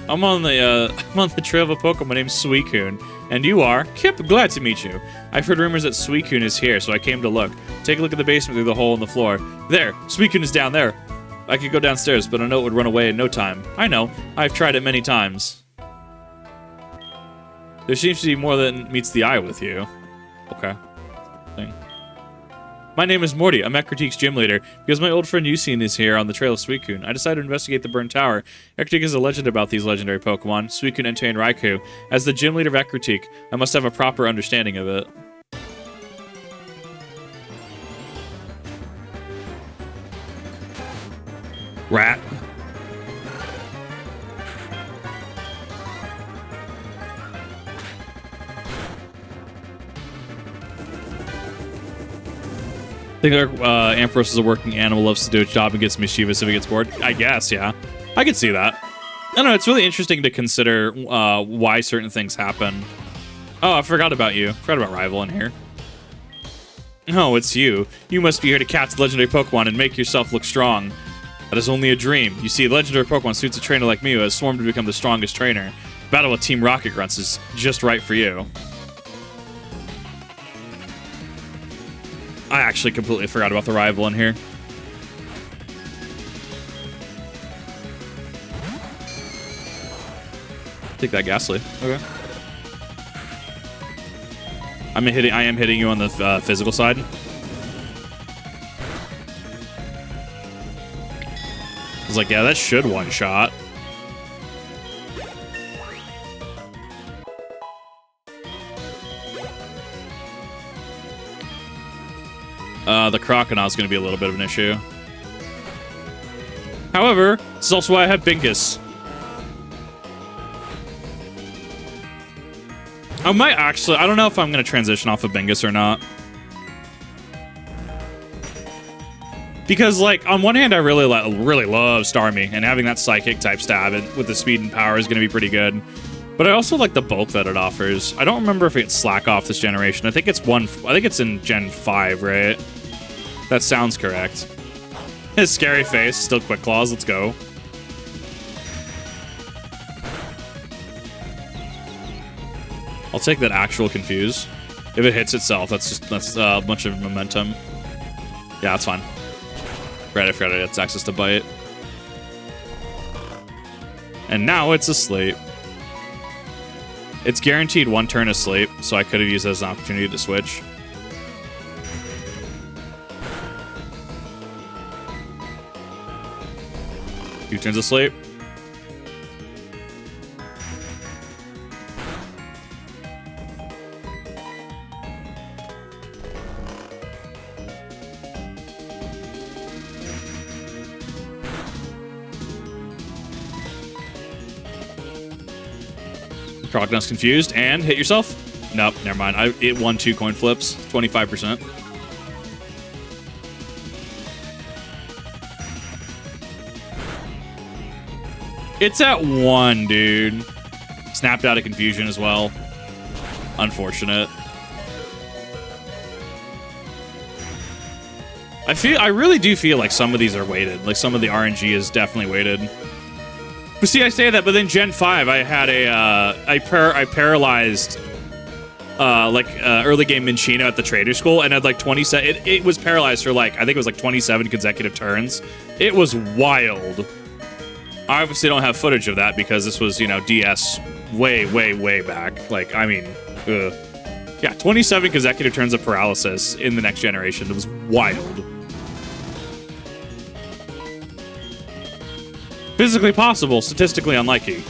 I'm on the trail of a Pokemon named Suicune. And you are? Kip, glad to meet you. I've heard rumors that Suicune is here, so I came to look. Take a look at the basement through the hole in the floor. There, Suicune is down there. I could go downstairs, but I know it would run away in no time. I know. I've tried it many times. There seems to be more than meets the eye with you. Okay. Thing. My name is Morty. I'm Ecruteak's gym leader. Because my old friend Eusine is here on the trail of Suicune, I decided to investigate the burned tower. Ecruteak is a legend about these legendary Pokemon, Suicune, Entei, and Raikou. As the gym leader of Ecruteak, I must have a proper understanding of it. Rat. I think Ampharos is a working animal, loves to do its job and gets mischievous if it gets bored. I guess, yeah. I could see that. I don't know, it's really interesting to consider why certain things happen. Oh, I forgot about you. I forgot about Rival in here. Oh, it's you. You must be here to catch legendary Pokemon and make yourself look strong. That is only a dream. You see, legendary Pokemon suits a trainer like me who has sworn to become the strongest trainer. Battle with Team Rocket Grunts is just right for you. I actually completely forgot about the rival in here. Take that Ghastly. Okay. I am hitting you on the physical side. I was like, yeah, that should one-shot. The Crocodile's going to be a little bit of an issue. However, this is also why I have Bingus. I might actually... I don't know if I'm going to transition off of Bingus or not. Because, like, on one hand, I really love Starmie, and having that Psychic type stab with the speed and power is going to be pretty good. But I also like the bulk that it offers. I don't remember if it's Slack off this generation. I think it's in Gen 5, right? That sounds correct. His scary face, still Quick Claws, let's go. I'll take that actual Confuse. If it hits itself, that's a bunch of momentum. Yeah, that's fine. Right, I forgot it has access to Bite. And now it's asleep. It's guaranteed one turn asleep, so I could have used it as an opportunity to switch. Two turns asleep. Crocodile's confused and hit yourself. Nope, never mind. It won 2 coin flips, 25%. It's at 1, dude. Snapped out of confusion as well. Unfortunate. I really do feel like some of these are weighted. Like some of the RNG is definitely weighted. But see, I say that, but then Gen 5, I had I paralyzed early game Minchino at the Trader School, and had like 27. It was paralyzed for like, I think it was like 27 consecutive turns. It was wild. I obviously don't have footage of that because this was, you know, DS way back. Like, I mean, ugh. Yeah, 27 consecutive turns of paralysis in the next generation. It was wild. Physically possible, statistically unlikely.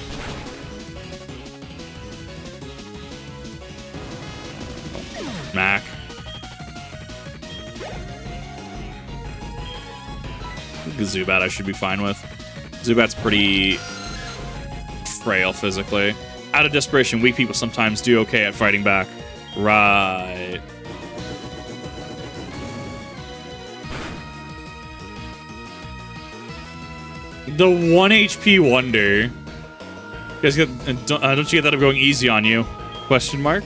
Mac. Zubat I should be fine with. Zubat's pretty frail physically. Out of desperation, weak people sometimes do okay at fighting back. Right. The 1 HP wonder. You guys don't you get that I'm going easy on you? Question mark.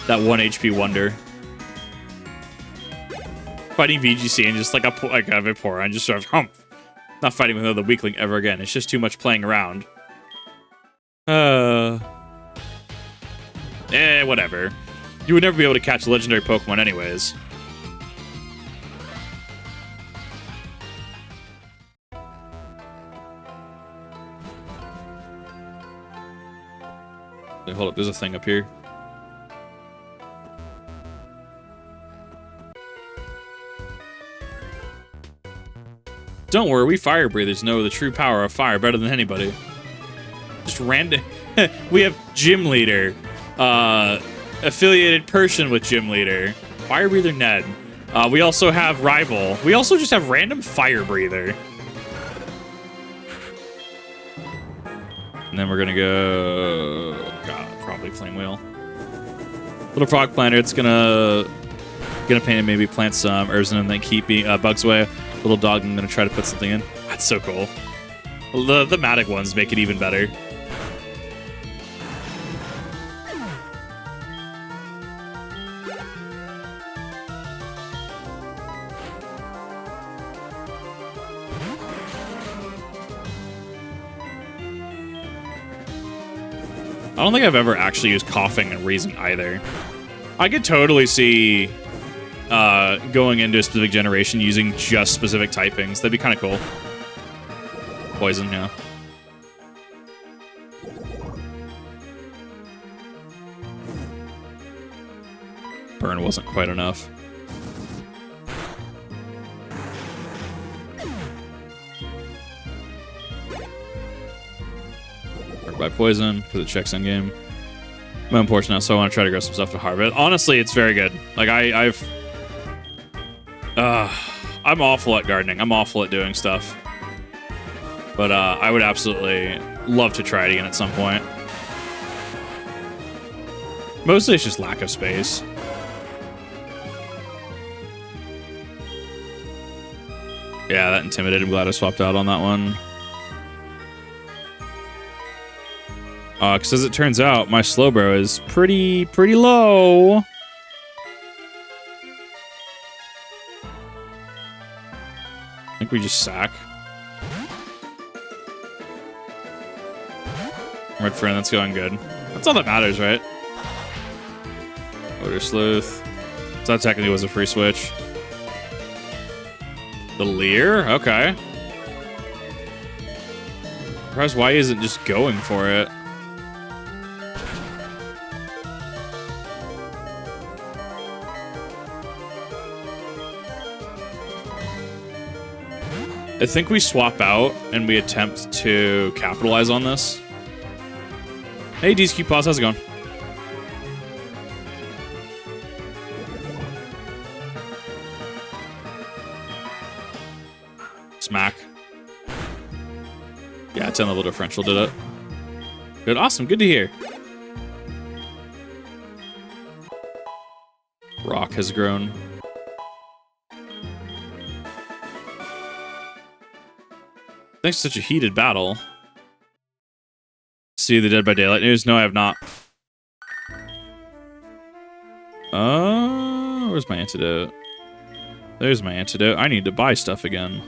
That 1 HP wonder. Fighting VGC and just like a Vaporeon and just sort of hump. Not fighting with another weakling ever again. It's just too much playing around. Whatever. You would never be able to catch a legendary Pokemon anyways. Wait, hold up, there's a thing up here. Don't worry, we fire breathers know the true power of fire better than anybody. Just random. We have Gym Leader, affiliated person with Gym Leader, Fire Breather Ned. We also have Rival. We also just have random Fire Breather. And then we're gonna go, God, probably Flame Wheel. Little Frog Planter. It's gonna paint and maybe plant some herbs and then keep bugs away. Little dog. I'm gonna try to put something in. That's so cool. The thematic ones make it even better. I don't think I've ever actually used coughing and reason either. I could totally see going into a specific generation using just specific typings. That'd be kind of cool. Poison, yeah. Burn wasn't quite enough. By poison because it checks in game. My own portion now, so I want to try to grow some stuff to harvest. Honestly, it's very good. Like I'm awful at gardening. I'm awful at doing stuff, but I would absolutely love to try it again at some point. Mostly, it's just lack of space. Yeah, that intimidated. I'm glad I swapped out on that one. Because as it turns out, my Slowbro is pretty low. I think we just sack. Red Fern, that's going good. That's all that matters, right? Odor Sleuth. So that technically was a free switch. The Leer? Okay. Surprised why he isn't just going for it. I think we swap out and we attempt to capitalize on this. Hey, DSQ Pause, how's it going? Smack. Yeah, 10 level differential did it. Good, awesome, good to hear. Rock has grown. Thanks to such a heated battle. See the Dead by Daylight news? No, I have not. Where's my antidote? There's my antidote. I need to buy stuff again.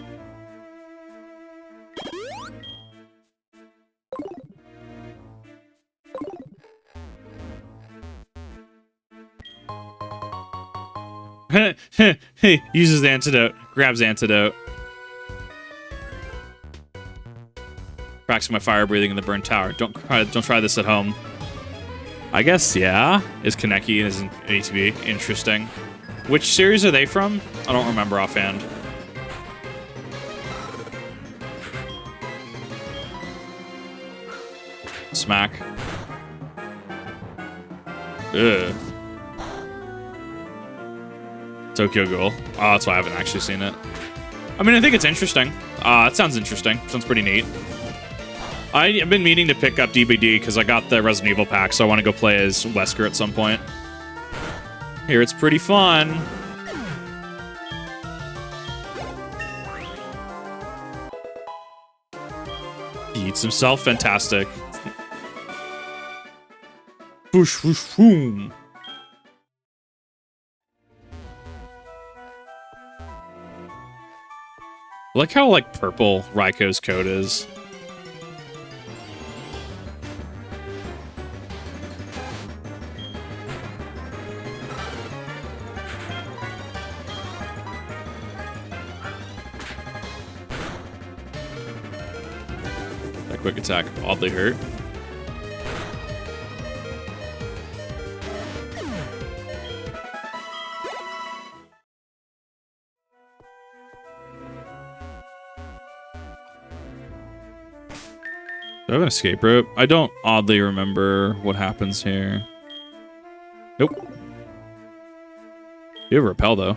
Uses the antidote. Grabs antidote. Practicing my fire breathing in the burnt tower. Don't try this at home. I guess, yeah. Is Kaneki and is an ATB. Interesting. Which series are they from? I don't remember offhand. Smack. Ugh. Tokyo Ghoul. Oh, that's why I haven't actually seen it. I mean, I think it's interesting. It sounds interesting. Sounds pretty neat. I've been meaning to pick up DBD because I got the Resident Evil pack, so I want to go play as Wesker at some point. Here, it's pretty fun. He eats himself. Fantastic. Boosh, whoosh, boom. I like how, like, purple Raiko's coat is. That quick attack oddly hurt. Do I have an escape rope? I don't oddly remember what happens here. Nope. You have a repel, though.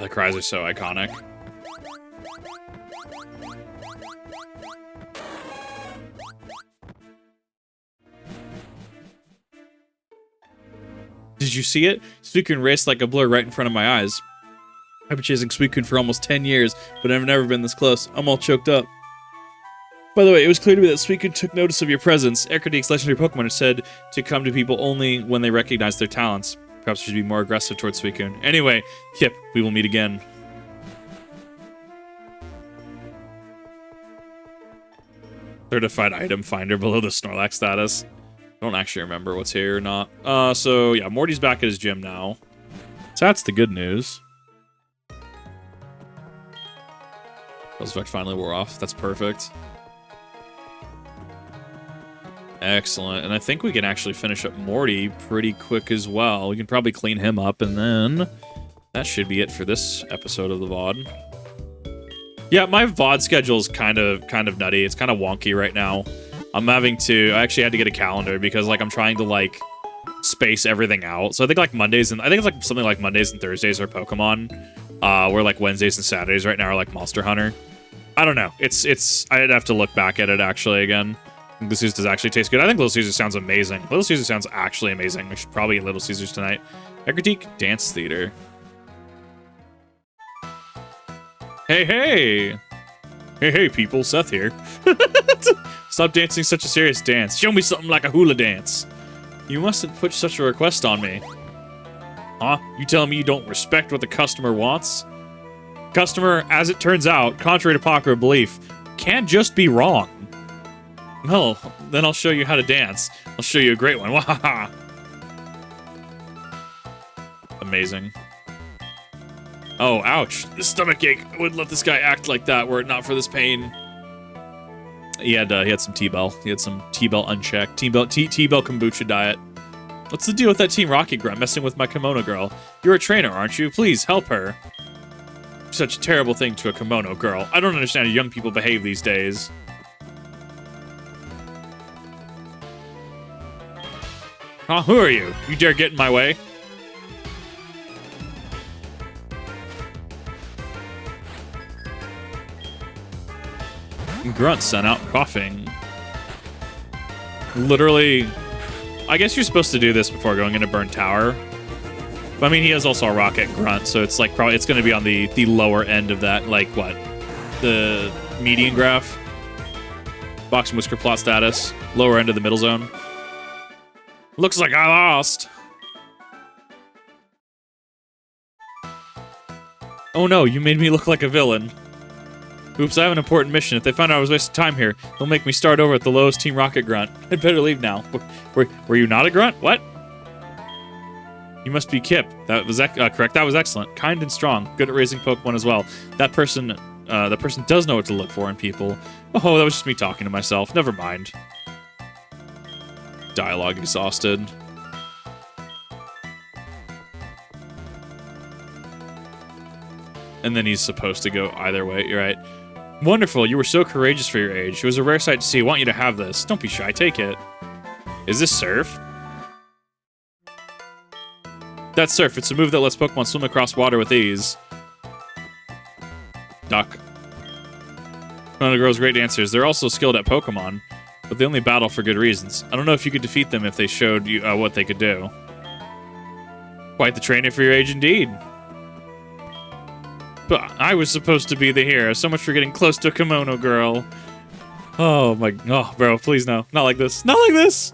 The cries are so iconic. Did you see it? Suicune raced like a blur right in front of my eyes. I've been chasing Suicune for almost 10 years, but I've never been this close. I'm all choked up. By the way, it was clear to me that Suicune took notice of your presence. Ecruteak's legendary Pokemon are said to come to people only when they recognize their talents. Perhaps we should be more aggressive towards Suicune. Anyway, Kip, we will meet again. Certified item finder below the Snorlax status. Don't actually remember what's here or not. So yeah, Morty's back at his gym now. So that's the good news. Buzz effect finally wore off. That's perfect. Excellent. And I think we can actually finish up Morty pretty quick as well. We can probably clean him up, and then that should be it for this episode of the VOD. Yeah, my VOD schedule is kind of nutty. It's kind of wonky right now. I actually had to get a calendar because like I'm trying to like space everything out. So I think like Mondays and I think it's like something like Mondays and Thursdays are Pokemon. Where like Wednesdays and Saturdays right now are like Monster Hunter. I don't know. I'd have to look back at it actually again. Little Caesars does actually taste good. I think Little Caesars sounds amazing. Little Caesars sounds actually amazing. We should probably eat Little Caesars tonight. Ecruteak Dance Theater. Hey, hey! Hey, hey, people. Seth here. Stop dancing such a serious dance. Show me something like a hula dance. You mustn't put such a request on me. Huh? You telling me you don't respect what the customer wants? Customer, as it turns out, contrary to popular belief, can't just be wrong. Well, then I'll show you how to dance. I'll show you a great one. Wahaha! Amazing. Oh, ouch. The stomachache. I wouldn't let this guy act like that were it not for this pain. He had some T-Bell. He had some T-Bell unchecked. T-Bell kombucha diet. What's the deal with that Team Rocket grunt messing with my kimono girl? You're a trainer, aren't you? Please, help her. Such a terrible thing to a kimono girl. I don't understand how young people behave these days. Huh? Who are you? You dare get in my way? Grunt sent out coughing. Literally, I guess you're supposed to do this before going into Burnt Tower. But I mean, he has also a rocket grunt, so it's like probably it's going to be on the lower end of that, like what, the median graph, box and whisker plot status, lower end of the middle zone. Looks like I lost. Oh no, you made me look like a villain. Oops, I have an important mission. If they find out I was wasting time here, they'll make me start over at the lowest Team Rocket grunt. I'd better leave now. Were you not a grunt? What? You must be Kip. That was correct. That was excellent. Kind and strong. Good at raising Pokemon as well. That person does know what to look for in people. Oh, that was just me talking to myself. Never mind. Dialogue exhausted. And then he's supposed to go either way. You're right. Wonderful. You were so courageous for your age. It was a rare sight to see. I want you to have this. Don't be shy. Take it. Is this Surf? That's Surf. It's a move that lets Pokemon swim across water with ease. Duck. One of the girls' great dancers. They're also skilled at Pokemon, but they only battle for good reasons. I don't know if you could defeat them if they showed you what they could do. Quite the trainer for your age indeed. But I was supposed to be the hero. So much for getting close to a kimono girl. Oh my... Oh, bro, please no. Not like this. Not like this!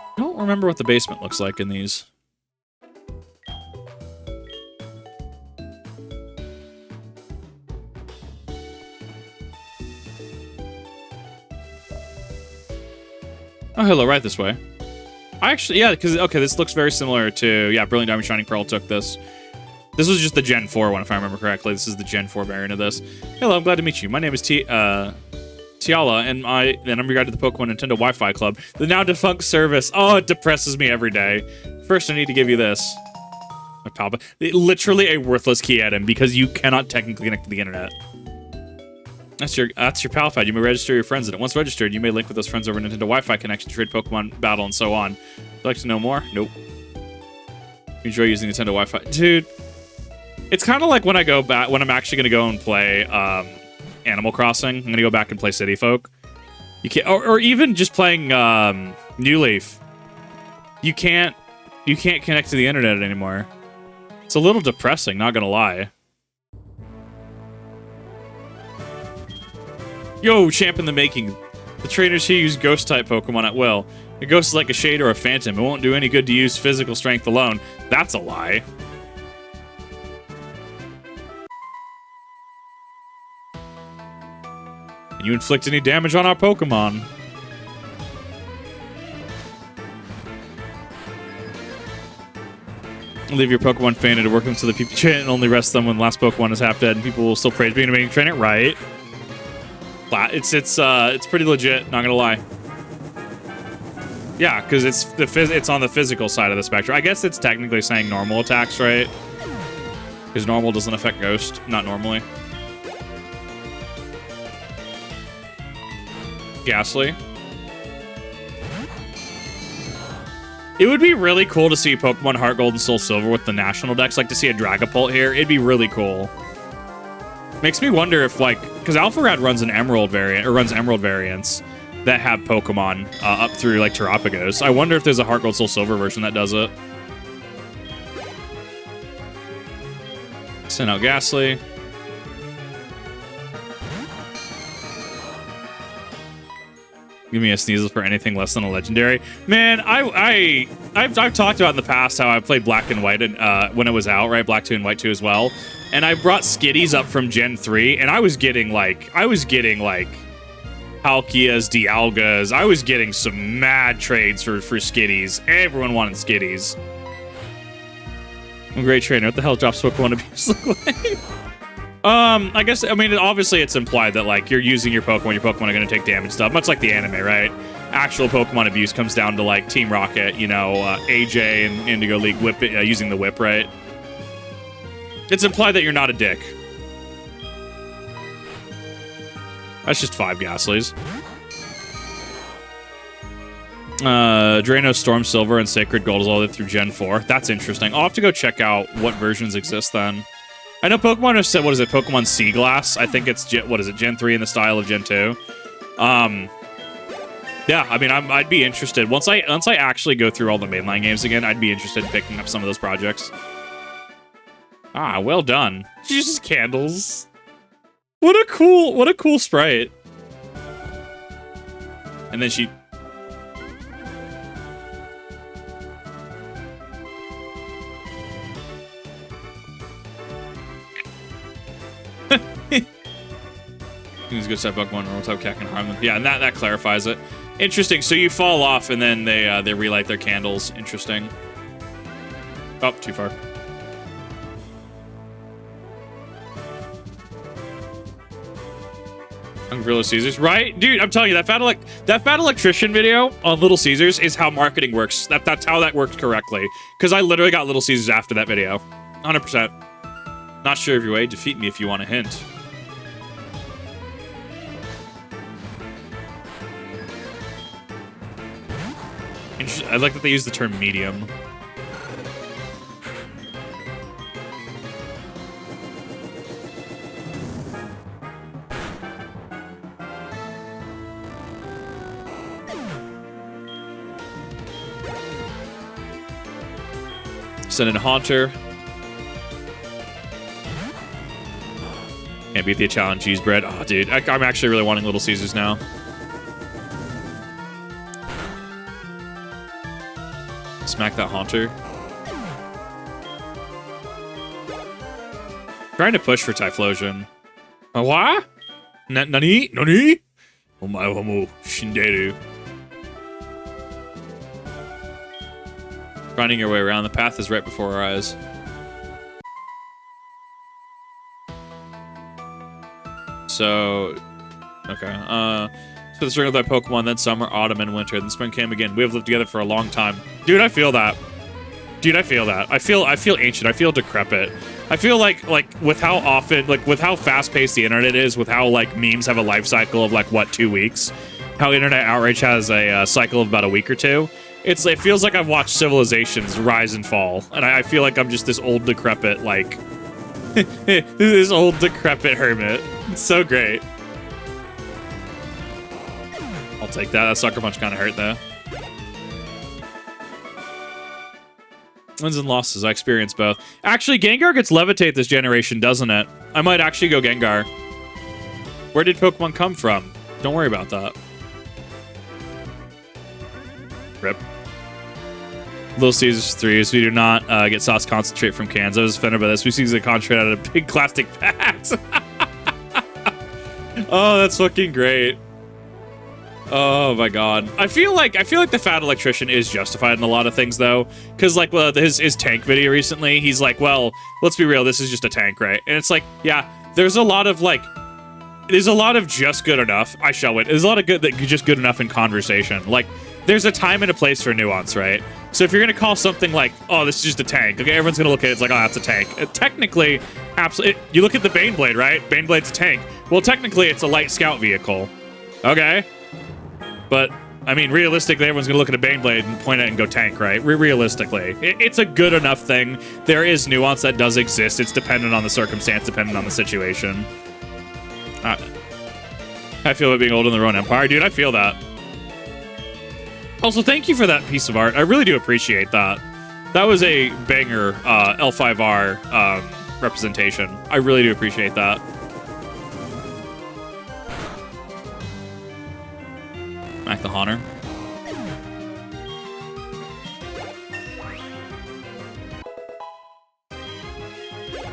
I don't remember what the basement looks like in these. Oh, hello, right this way. I actually, yeah, because, okay, this looks very similar to, yeah, Brilliant Diamond Shining Pearl took this. This was just the Gen 4 one, if I remember correctly. This is the Gen 4 variant of this. Hello, I'm glad to meet you. My name is Tiala, and I'm regarded to the Pokemon Nintendo Wi-Fi Club, the now defunct service. Oh, it depresses me every day. First, I need to give you this. My Palpa. Literally a worthless key item, because you cannot technically connect to the internet. That's your pal pad. You may register your friends in it. Once registered, you may link with those friends over Nintendo Wi-Fi connection to trade Pokemon battle and so on. Would you like to know more? Nope. Enjoy using Nintendo Wi-Fi. Dude, it's kind of like when I go back, when I'm actually going to go and play Animal Crossing. I'm going to go back and play City Folk. You can't, or even just playing New Leaf. You can't connect to the internet anymore. It's a little depressing, not going to lie. Yo, champ in the making. The trainers here use ghost-type Pokemon at will. A ghost is like a shade or a phantom. It won't do any good to use physical strength alone. That's a lie. Can you inflict any damage on our Pokemon? Leave your Pokemon fainted to work them to the PP train and only rest them when the last Pokemon is half dead, and people will still praise being a making trainer, right? It's pretty legit, not gonna lie. Yeah, because it's on the physical side of the spectrum. I guess it's technically saying normal attacks, right? Because normal doesn't affect Ghost, not normally. Ghastly. It would be really cool to see Pokemon Heart Gold and Soul Silver with the national decks, like to see a Dragapult here. It'd be really cool. Makes me wonder if, like, because Alpharad runs an Emerald variant, or runs Emerald variants that have Pokemon up through, like, Terapagos. I wonder if there's a Heart Gold Soul Silver version that does it. Send out Ghastly. Give me a Sneasel for anything less than a legendary. Man, I've talked about in the past how I played Black and White and when it was out, right? Black 2 and White 2 as well. And I brought Skitties up from Gen 3, and I was getting like Palkias, Dialgas. I was getting some mad trades for Skitties. Everyone wanted Skitties. I'm a great trainer. What the hell drops Pokemon abuse look like? I guess, I mean, obviously it's implied that, like, you're using your Pokemon are going to take damage stuff, much like the anime, right? Actual Pokemon abuse comes down to, like, Team Rocket, you know, AJ and Indigo League using the whip, right? It's implied that you're not a dick. That's just 5 Ghastlies. Drano, Storm Silver, and Sacred Gold is all the way through Gen 4. That's interesting. I'll have to go check out what versions exist then. I know Pokemon have said, what is it, Pokemon Sea Glass? I think it's, what is it, Gen 3 in the style of Gen 2. Yeah, I mean, I'd be interested. Once I actually go through all the mainline games again, I'd be interested in picking up some of those projects. Ah, well done. She uses candles. What a cool sprite. And then she... He's a good type Pokemon, normal type cat can harm them. Yeah, and that clarifies it. Interesting. So you fall off, and then they relight their candles. Interesting. Oh, too far. Hungry Little Caesars, right, dude? I'm telling you, that fat electrician video on Little Caesars is how marketing works. That's how that works correctly. Because I literally got Little Caesars after that video, 100%. Not sure of your way. Defeat me if you want a hint. I like that they use the term medium. Send in a Haunter. Can't beat the Italian cheese bread. Oh, dude. I'm actually really wanting Little Caesars now. Smack that Haunter. Trying to push for Typhlosion. What? Nani? Nani? Omae wa mou shinderu. Finding your way around. The path is right before our eyes. So, okay. So the string of thy Pokemon, then summer, autumn, and winter. Then spring came again. We have lived together for a long time. Dude, I feel that. Dude, I feel that. I feel ancient. I feel decrepit. I feel like with how often, like with how fast-paced the internet is, with how like memes have a life cycle of like what, 2 weeks, how internet outrage has a cycle of about a week or two. It feels like I've watched civilizations rise and fall, and I feel like I'm just this old decrepit like this old decrepit hermit. It's so great. I'll take that. That sucker punch kind of hurt though. Wins and losses. I experienced both. Actually, Gengar gets Levitate this generation, doesn't it? I might actually go Gengar. Where did Pokemon come from? Don't worry about that. Rip. Little Caesars 3s. We do not get sauce concentrate from cans. I was offended by this. We see the concentrate out of big plastic packs. Oh, that's fucking great. Oh my god. I feel like the fat electrician is justified in a lot of things though, because like his tank video recently, he's like, well, let's be real, this is just a tank, right? And it's like, yeah, there's a lot of just good enough. I shall wait. There's a lot of just good enough in conversation. Like, there's a time and a place for nuance, right? So if you're gonna call something like, oh, this is just a tank, okay, everyone's gonna look at it, it's like, oh, that's a tank. Technically, absolutely. You look at the Baneblade, right? Baneblade's a tank. Well, technically, it's a light scout vehicle. Okay. But, I mean, realistically, everyone's gonna look at a Baneblade and point at it and go tank, right? Realistically. It's a good enough thing. There is nuance that does exist. It's dependent on the circumstance, dependent on the situation. I feel it being old in the Roan Empire. Dude, I feel that. Also, thank you for that piece of art. I really do appreciate that. That was a banger L5R representation. I really do appreciate that. Mac the Haunter.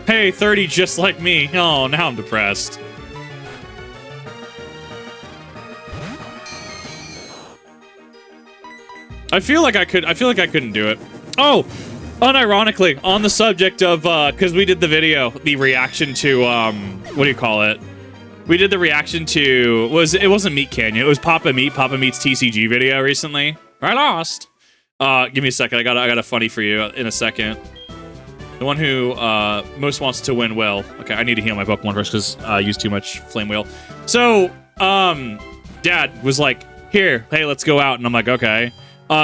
Hey, 30 just like me. Oh, now I'm depressed. I feel like I couldn't do it. Oh, unironically, on the subject of, because we did the video, the reaction to, what do you call it? We did the reaction to, it wasn't Meat Canyon, it was Papa Meat's TCG video recently. I lost. Give me a second, I got a funny for you in a second. The one who most wants to win will. Okay, I need to heal my Pokemon first because I used too much Flame Wheel. So, Dad was like, here, hey, let's go out. And I'm like, okay.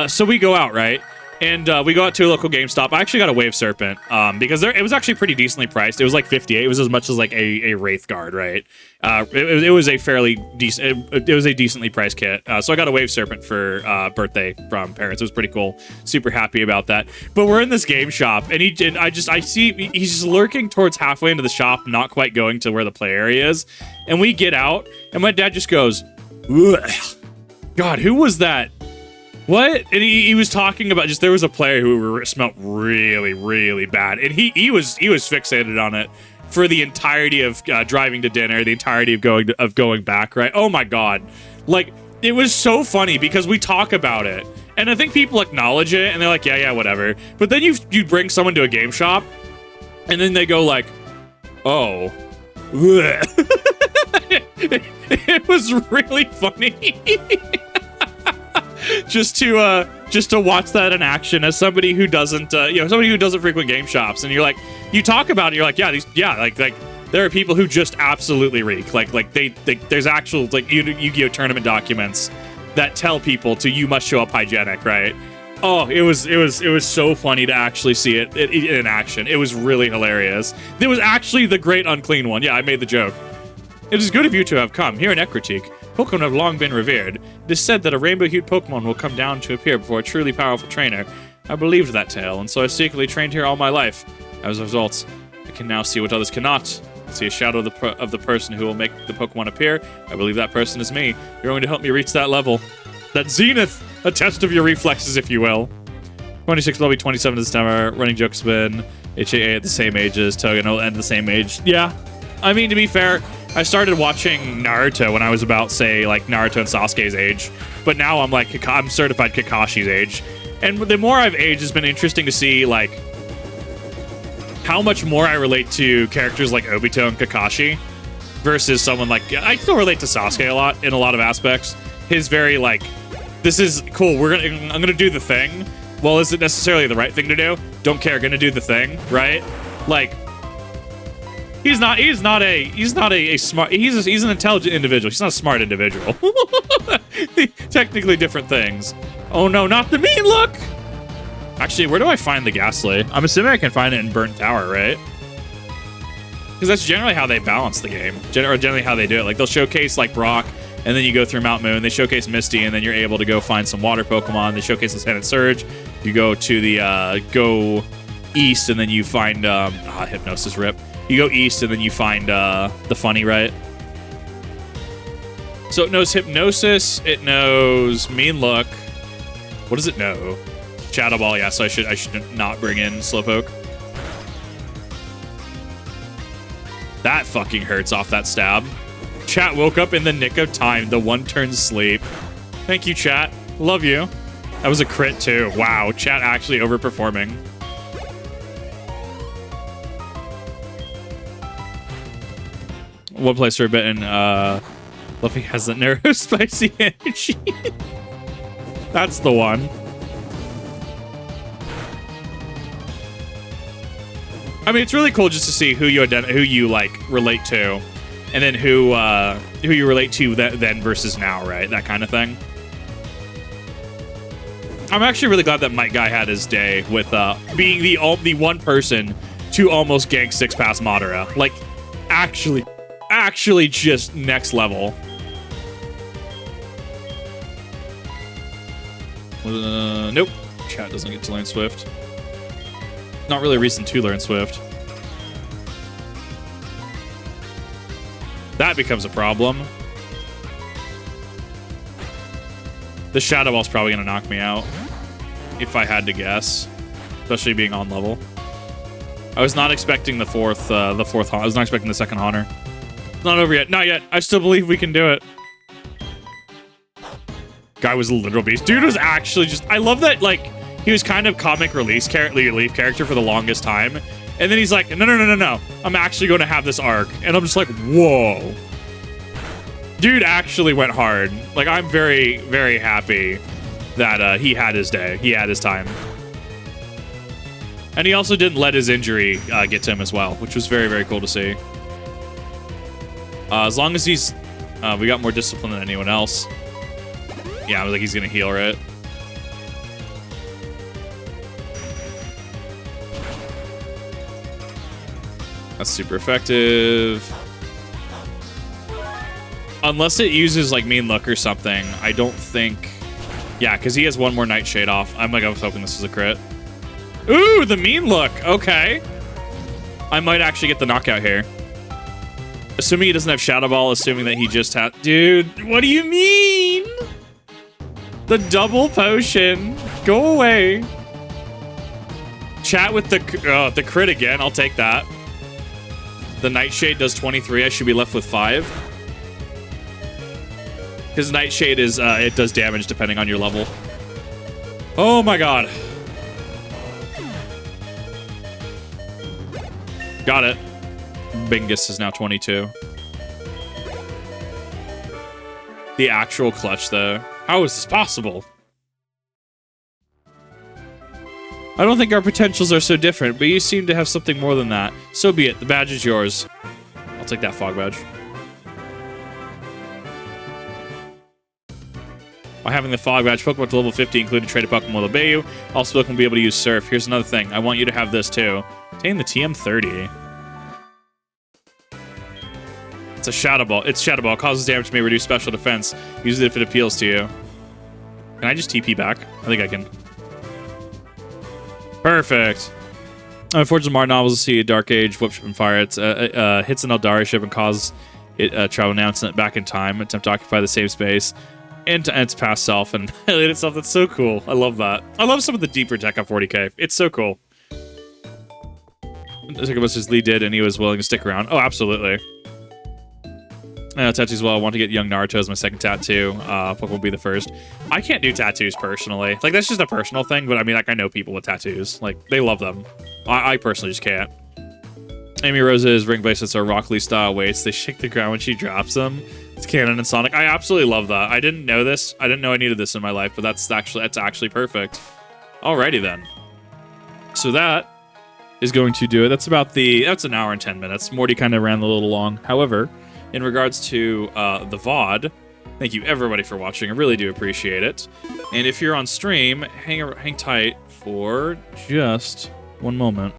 So we go out, right? And we go out to a local GameStop. I actually got a Wave Serpent because it was actually pretty decently priced. It was like 58. It was as much as like a Wraith Guard, right? It was a fairly decent. It was a decently priced kit. So I got a Wave Serpent for birthday from parents. It was pretty cool. Super happy about that. But we're in this game shop, and I see he's just lurking towards halfway into the shop, not quite going to where the play area is. And we get out, and my dad just goes, ugh. God, who was that? What? And he was talking about just there was a player who smelled really, really bad, and he was fixated on it for the entirety of driving to dinner, the entirety of going back. Right? Oh my god! Like it was so funny because we talk about it, and I think people acknowledge it, and they're like, yeah, whatever. But then you bring someone to a game shop, and then they go like, oh. It was really funny. just to watch that in action as somebody who doesn't frequent game shops, and you're like, you talk about it, you're like, like there are people who just absolutely reek. Like there's actual like Yu-Gi-Oh tournament documents that tell people you must show up hygienic, right? Oh, it was so funny to actually see it in action. It was really hilarious. It was actually the great unclean one. Yeah, I made the joke. It is good of you to have come. Here in Ecruteak, Pokemon have long been revered. It is said that a rainbow-hued Pokemon will come down to appear before a truly powerful trainer. I believed that tale, and so I secretly trained here all my life. As a result, I can now see what others cannot. See a shadow of the person who will make the Pokemon appear. I believe that person is me. You're going to help me reach that level. That Zenith! A test of your reflexes, if you will. 26 will be 27 this summer. Running joke's been HAA at the same age as Togen will end the same age. Yeah. I mean, to be fair, I started watching Naruto when I was about, say, like, Naruto and Sasuke's age. But now I'm, like, I'm certified Kakashi's age. And the more I've aged, it's been interesting to see, like, how much more I relate to characters like Obito and Kakashi versus someone like... I still relate to Sasuke a lot in a lot of aspects. His very, like, this is cool, I'm gonna do the thing. Well, is it necessarily the right thing to do? Don't care, gonna do the thing, right? Like, he's an intelligent individual. He's not a smart individual. Technically different things. Oh no, not the mean look! Actually, where do I find the Ghastly? I'm assuming I can find it in Burnt Tower, right? Because that's generally how they balance the game. Or generally how they do it. Like, they'll showcase, like, Brock, and then you go through Mount Moon. They showcase Misty, and then you're able to go find some water Pokemon. They showcase Lieutenant Surge. You go to the, go east, and then you find, Hypnosis Rip. You go east, and then you find, the Funny, right? So it knows Hypnosis. It knows Mean Look. What does it know? Shadow Ball, yeah, so I should not bring in Slowpoke. That fucking hurts off that stab. Chat woke up in the nick of time, the one-turn sleep. Thank you, chat. Love you. That was a crit, too. Wow, chat actually overperforming. One place for a bit, and Luffy has the narrow, spicy energy. That's the one. I mean, it's really cool just to see who you like relate to, and then who you relate to then versus now, right? That kind of thing. I'm actually really glad that Mike Guy had his day with being the one person to almost gank 6 past Madara. Like, actually just next level. Nope. Chat doesn't get to learn Swift. Not really a reason to learn Swift. That becomes a problem. The Shadow Ball's probably gonna knock me out, if I had to guess, especially being on level. I was not expecting the fourth. I was not expecting the second Haunter. It's not over yet. Not yet. I still believe we can do it. Guy was a literal beast. Dude was actually just... I love that, like, he was kind of comic relief character for the longest time. And then he's like, no. I'm actually going to have this arc. And I'm just like, whoa. Dude actually went hard. Like, I'm very, very happy that he had his day. He had his time. And he also didn't let his injury get to him as well, which was very, very cool to see. As long as he's... we got more discipline than anyone else. Yeah, I was like, he's going to heal, right? That's super effective. Unless it uses, like, Mean Look or something, I don't think... Yeah, because he has one more Nightshade off. I was hoping this was a crit. Ooh, the Mean Look. Okay. I might actually get the knockout here. Assuming he doesn't have Shadow Ball, assuming that he just had... Dude, what do you mean? The double potion. Go away. Chat with the crit again. I'll take that. The Nightshade does 23. I should be left with 5. Because Nightshade is, it does damage depending on your level. Oh my god. Got it. Bingus is now 22. The actual clutch, though. How is this possible? I don't think our potentials are so different, but you seem to have something more than that. So be it. The badge is yours. I'll take that fog badge. By having the fog badge, Pokemon to level 50, including traded Pokemon, will obey you. Also, Pokemon will be able to use Surf. Here's another thing. I want you to have this, too. Obtain the TM30. It's a Shadow Ball. It's Shadow Ball. Causes damage, may reduce special defense. Use it if it appeals to you. Can I just TP back? I think I can. Perfect. Unfortunately, Mar novels to see a Dark Age Whip Ship and Fire. It hits an Eldari ship and causes it travel now and send it back in time. Attempt to occupy the same space and to its past self and annihilate itself. That's so cool. I love that. I love some of the deeper tech on 40k. It's so cool. As Lee did, and he was willing to stick around. Oh, absolutely. Tattoos, well, I want to get young Naruto as my second tattoo. Pokemon will be the first. I can't do tattoos personally. Like, that's just a personal thing, but I mean, like, I know people with tattoos. Like, they love them. I personally just can't. Amy Rose's ring bracelets are Rock Lee style weights. They shake the ground when she drops them. It's canon and Sonic. I absolutely love that. I didn't know this. I didn't know I needed this in my life, but that's actually perfect. Alrighty then. So that is going to do it. That's an hour and 10 minutes. Morty kind of ran a little long. However, in regards to the VOD, thank you everybody for watching. I really do appreciate it. And if you're on stream, hang tight for just one moment.